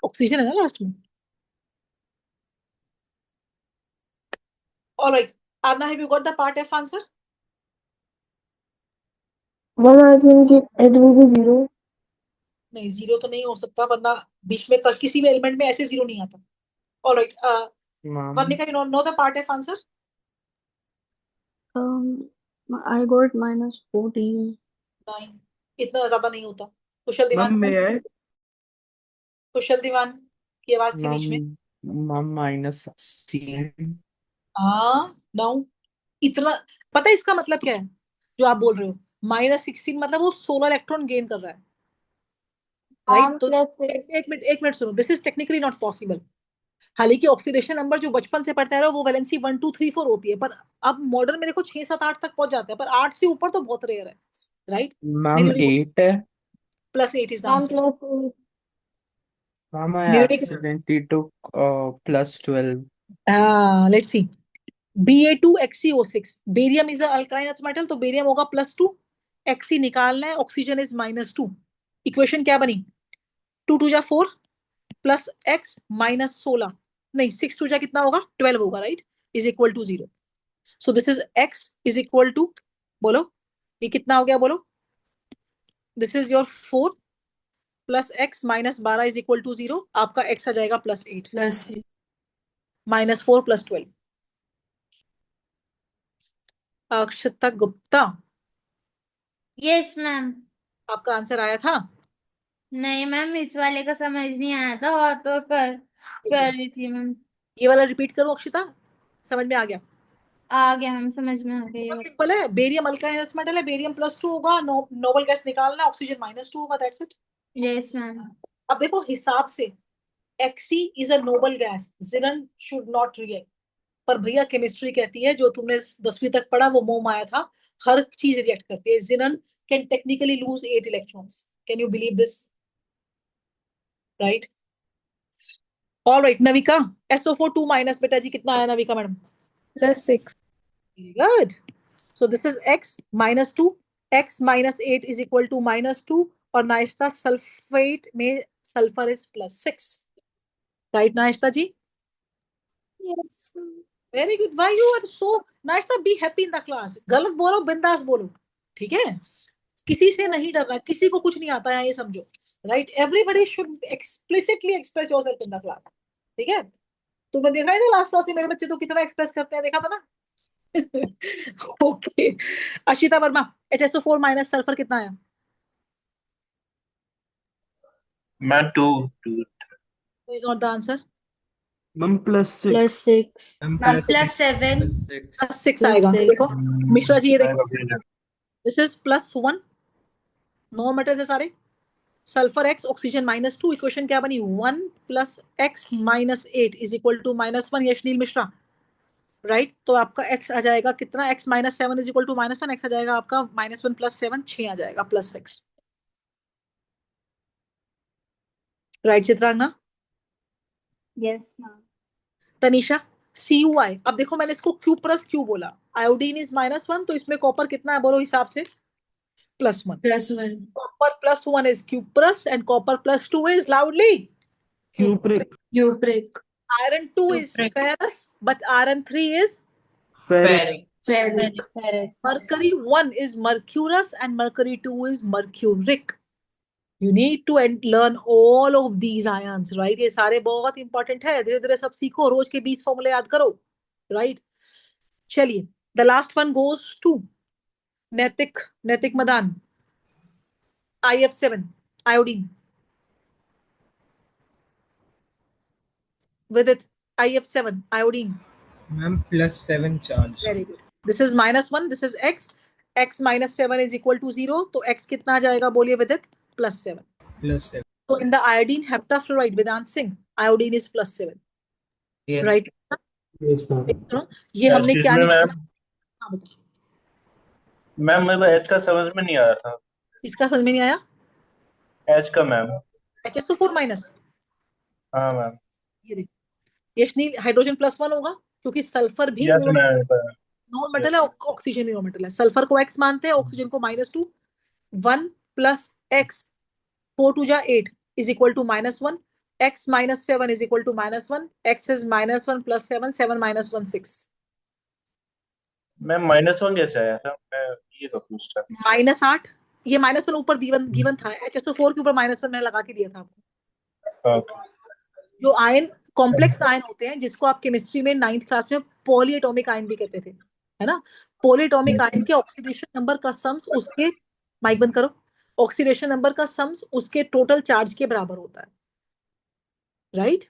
[SPEAKER 1] Oxygen है ना लास्ट में। Alright, Arna, have you got the part F answer?
[SPEAKER 9] Ma'am I think it will be 0।
[SPEAKER 1] नहीं, 0 तो नहीं हो सकता, वरना बीच में किसी भी एलिमेंट में ऐसे 0 नहीं आता। Alright,
[SPEAKER 11] ma'am
[SPEAKER 1] Varnika, you know the part F answer?
[SPEAKER 3] I got -14.
[SPEAKER 1] 9 इतना ज्यादा नहीं होता। कुशल
[SPEAKER 11] मैम
[SPEAKER 1] दीवान,
[SPEAKER 11] may I?
[SPEAKER 1] कुशल दीवान की आवाज थी बीच में।
[SPEAKER 11] मैम -16.
[SPEAKER 1] हाँ 9 इतना, पता है इसका मतलब क्या है जो आप बोल रहे हो? -16 मतलब वो 16 इलेक्ट्रॉन गेन कर रहा है, राइट?
[SPEAKER 3] मैम
[SPEAKER 1] तो
[SPEAKER 3] प्लस
[SPEAKER 1] एक मिनट सुनो, this is technically not possible. हालांकि ऑक्सीडेशन नंबर जो बचपन से पढ़ते रहे हो वो वैलेंसी 1 2 3 4 होती है, पर अब मॉडर्न में देखो 6 7 8 तक पहुंच जाते हैं, पर 8 से ऊपर तो बहुत रेयर है, राइट?
[SPEAKER 11] मैम 8 है.
[SPEAKER 1] +8 is the
[SPEAKER 3] ma'am
[SPEAKER 1] answer.
[SPEAKER 3] Plus
[SPEAKER 11] Ma'am, I
[SPEAKER 1] Neeraj
[SPEAKER 11] accidentally took +12.
[SPEAKER 1] Let's see, Ba2XeO6, barium is alkyne earth metal, तो बेरियम होगा +2, Xe निकालना है, ऑक्सीजन इज -2। इक्वेशन क्या बनी? 2 2 जा 4 प्लस x -16, नहीं 6 2 जा कितना होगा? 12 होगा, right? Is equal to 0। So this is x is equal to, बोलो ये कितना हो गया, बोलो। This is your 4 plus x -12 is equal to 0। आपका x आ जाएगा +8,
[SPEAKER 8] +8.
[SPEAKER 1] -4 + 12। अक्षता गुप्ता,
[SPEAKER 6] यस मैम।
[SPEAKER 1] आपका आंसर आया था?
[SPEAKER 6] नहीं मैम, इस वाले का समझ नहीं आया था और तो कर रही थी मैम।
[SPEAKER 1] ये वाला रिपीट करो अक्षता, समझ में आ गया?
[SPEAKER 6] आ गया मैम, समझ में आ गया ये
[SPEAKER 1] बहुत
[SPEAKER 6] वाला।
[SPEAKER 1] सिंपल है, बेरियम अल्काइन अर्थ मेटल है, बेरियम +2 होगा, नोबल गैस निकालना है, ऑक्सीजन -2 होगा, दैट्स इट।
[SPEAKER 6] Yes ma'am.
[SPEAKER 1] अब देखो हिसाब से, Xe is a noble gas, xenon should not react, पर भैया केमिस्ट्री कहती है जो तुमने 10वीं तक पढ़ा वो मोह माया था, हर चीज रिएक्ट करती है। Xenon can technically lose 8 electrons, can you believe this, right? Alright Navika, SO4 2- बेटा जी कितना आया Navika madam?
[SPEAKER 9] +6.
[SPEAKER 1] Good. So this is x -2, x -8 is equal to -2, और नाइस्ता सल्फेट में sulphur is +6, right Naista ji?
[SPEAKER 9] Yes.
[SPEAKER 1] Very good, why you are so Naista, be happy in the class, गलत बोलो बिंदास बोलो, ठीक है? किसी से नहीं डरना, किसी को कुछ नहीं आता है ये समझो, right? Everybody should explicitly express yourself in the class, ठीक है? तुमने देखा है ना लास्ट क्लास में मेरे बच्चे तो कितना एक्सप्रेस करते हैं, देखा था ना? Okay Ashita Verma, HSO4 minus sulphur कितना आया?
[SPEAKER 2] मैं 2
[SPEAKER 1] is not the answer.
[SPEAKER 11] Ma'am, +6.
[SPEAKER 3] +6.
[SPEAKER 12] +7.
[SPEAKER 11] +6.
[SPEAKER 1] 6 आएगा, देखो मिश्रा जी ये देखो,
[SPEAKER 2] +6
[SPEAKER 1] दिस इज +1, नो मेटल्स है सारे, सल्फर x ऑक्सीजन -2, इक्वेशन क्या बनी? 1 + x -8 is equal to -1, Yashneel Mishra, right? तो आपका x आ जाएगा कितना? x -7 is equal to -1, x आ जाएगा आपका -1 + 7 6 आ जाएगा +6, right Chitrangana?
[SPEAKER 3] Yes ma'am.
[SPEAKER 1] Tanisha, CuI, अब देखो मैंने इसको Q+ क्यों बोला? आयोडीन इज -1, तो इसमें कॉपर कितना है बोलो हिसाब से? +1।
[SPEAKER 8] +1.
[SPEAKER 1] Copper +1 is Q+, and copper +2 is loudly
[SPEAKER 11] Cupric.
[SPEAKER 8] Cupric.
[SPEAKER 1] iron 2 is
[SPEAKER 8] Cupric.
[SPEAKER 1] ferrous, but iron 3 is
[SPEAKER 11] Ferric.
[SPEAKER 8] Ferric.
[SPEAKER 3] Ferric.
[SPEAKER 1] mercury 1 is mercurous, and mercury 2 is mercuric. You need to learn all of these ions, right? ये सारे बहुत important है, धीरे धीरे सब सीखो, रोज के 20 फॉर्मूले याद करो, राइट? चलिए the last one goes to Naitik Madan, IF7 iodine, with it IF7 iodine.
[SPEAKER 15] Ma'am +7 charge.
[SPEAKER 1] Very good. This is -1, this is x, x -7 is equal to 0, तो x कितना आ जाएगा बोलिए with it? +7.
[SPEAKER 15] +7।
[SPEAKER 1] So in the iodine heptafluoride, Vedant Singh, iodine is +7,
[SPEAKER 5] Yes.
[SPEAKER 1] right?
[SPEAKER 14] Yes, ma'am.
[SPEAKER 1] सुनो, ये हमने
[SPEAKER 2] excuse
[SPEAKER 1] क्या
[SPEAKER 2] मी
[SPEAKER 1] निकाला?
[SPEAKER 2] Ma'am,
[SPEAKER 1] हाँ बेटा,
[SPEAKER 2] मैम मेरे को एच का समझ में नहीं आ रहा था।
[SPEAKER 1] इसका समझ में नहीं आया?
[SPEAKER 2] एच का मैम।
[SPEAKER 1] HSO4-,
[SPEAKER 2] हाँ मैम।
[SPEAKER 1] ये देखो, यशनील हाइड्रोजन +1 होगा क्योंकि सल्फर भी
[SPEAKER 2] यस मैम।
[SPEAKER 1] नॉन मेटल है, ऑक्सीजन भी नॉन मेटल है, सल्फर को x मानते हैं, ऑक्सीजन को -2, 1 + x 4 2 जा 8 is equal to -1, x -7 is equal to -1, x is -1 + 7 7 -1 6,
[SPEAKER 2] ma'am -1 कैसे आया था? मैं ये कंफ्यूज था।
[SPEAKER 1] -8, ये -1 ऊपर गिवन था, HSO4 के ऊपर -1 मैंने लगा के दिया था आपको।
[SPEAKER 2] ओके।
[SPEAKER 1] जो आयन कॉम्प्लेक्स आयन होते हैं जिसको आप केमिस्ट्री में 9th क्लास में पॉलीएटॉमिक आयन भी कहते थे, है ना। पॉलीएटॉमिक आयन के ऑक्सीडेशन नंबर का सम्स उसके, माइक बंद करो, ऑक्सीडेशन नंबर का सम्स उसके टोटल चार्ज के बराबर होता है, राइट।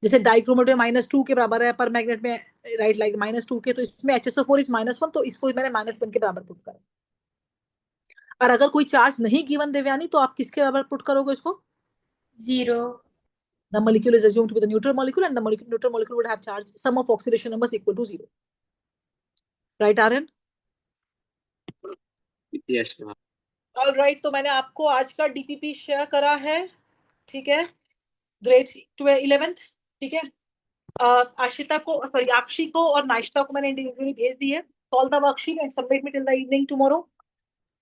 [SPEAKER 1] जैसे डाइक्रोमेट में -2 के बराबर है, पर मैग्नेट में राइट लाइक -2 के, तो इसमें HSO4 इज -1, तो इसको मैंने -1 के बराबर पुट करा। और अगर कोई चार्ज नहीं गिवन देवयानी, तो आप किसके बराबर पुट करोगे इसको?
[SPEAKER 12] 0.
[SPEAKER 1] The molecule is assumed to be the neutral molecule, and the neutral molecule would have charge sum of oxidation numbers equal to 0. Right, Aryan?
[SPEAKER 10] Yes, ma'am.
[SPEAKER 1] All right, तो मैंने आपको आज का DPP शेयर करा है, ठीक है, ग्रेड 11th, ठीक है। आशिता को, सॉरी, आक्षी को और नाइश्ता को मैंने इंडिविजुअली भेज दी है। Solve the worksheet and submit me till the evening tomorrow.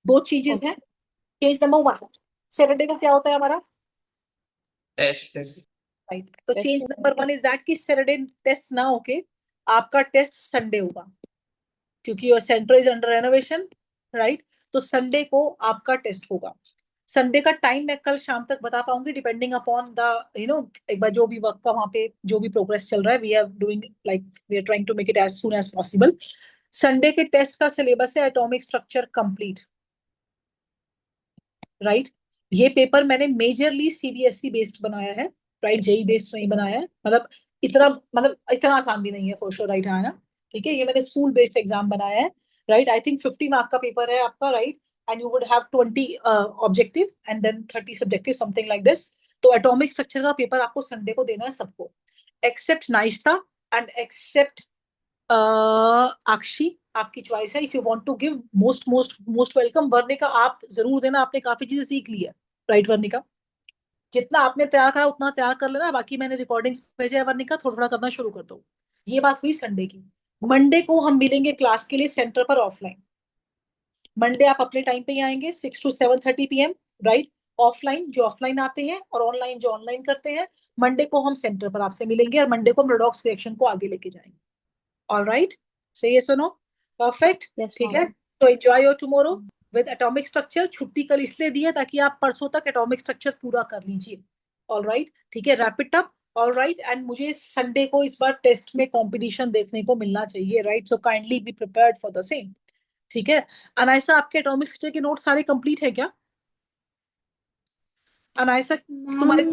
[SPEAKER 1] 2 चीजेस हैं। चेंज नंबर 1, सैटरडे को क्या होता है हमारा
[SPEAKER 10] टेस्ट।
[SPEAKER 1] राइट, तो चेंज नंबर 1 इज दैट कि सैटरडे टेस्ट ना होके आपका टेस्ट संडे होगा, क्योंकि your centre is under renovation, right. तो संडे को आपका टेस्ट होगा। संडे का टाइम मैं कल शाम तक बता पाऊंगी, डिपेंडिंग अपॉन द एक बार जो भी वर्क का वहां पे जो भी प्रोग्रेस चल रहा है, we are doing like we are trying to make it as soon as possible. Sunday के टेस्ट का सिलेबस है एटॉमिक स्ट्रक्चर कंप्लीट, राइट। ये पेपर मैंने मेजरली CBSE बेस्ड बनाया है, राइट, JEE बेस्ड नहीं बनाया है। मतलब इतना आसान भी नहीं है फॉर श्योर, राइट, है ना, ठीक है। ये मैंने स्कूल बेस्ड एग्जाम बनाया है, राइट। आई थिंक 50 मार्क का पेपर है आपका, right, and you would have 20 objective and then 30 subjective, something like this. तो एटॉमिक स्ट्रक्चर का पेपर आपको संडे को देना है सबको, except Naishta and except Akshi, आपकी चॉइस है। If you want to give, most most most welcome. Varnika आप जरूर देना, आपने काफी चीजें सीख ली है, राइट वर्णिका। जितना आपने तैयार करा उतना तैयार कर लेना, बाकी मैंने रिकॉर्डिंग्स भेजा है वर्णिका, थोड़ा थोड़ा करना शुरू कर दो। ये बात हुई संडे की। मंडे को हम मिलेंगे क्लास के लिए सेंटर पर ऑफलाइन। मंडे आप अपने टाइम पे ही आएंगे, 6 to 7:30 PM, राइट। ऑफलाइन जो ऑफलाइन आते हैं और ऑनलाइन जो ऑनलाइन करते हैं, मंडे को हम सेंटर पर आपसे मिलेंगे और मंडे को हम रेडॉक्स रिएक्शन को आगे लेके जाएंगे। ऑल राइट, से ये सुनो, परफेक्ट, ठीक है। तो enjoy your tomorrow with atomic structure. छुट्टी कल इसलिए दी है ताकि आप परसों तक एटॉमिक स्ट्रक्चर पूरा कर लीजिए। ऑल राइट, ठीक है, wrap it up. All right, and मुझे संडे को इस बार टेस्ट में कंपटीशन देखने को मिलना चाहिए, right, so kindly be prepared for the same, ठीक है। अनायसा, आपके एटॉमिक स्ट्रक्चर के नोट सारे कंप्लीट है क्या? अनायसा तुम्हारे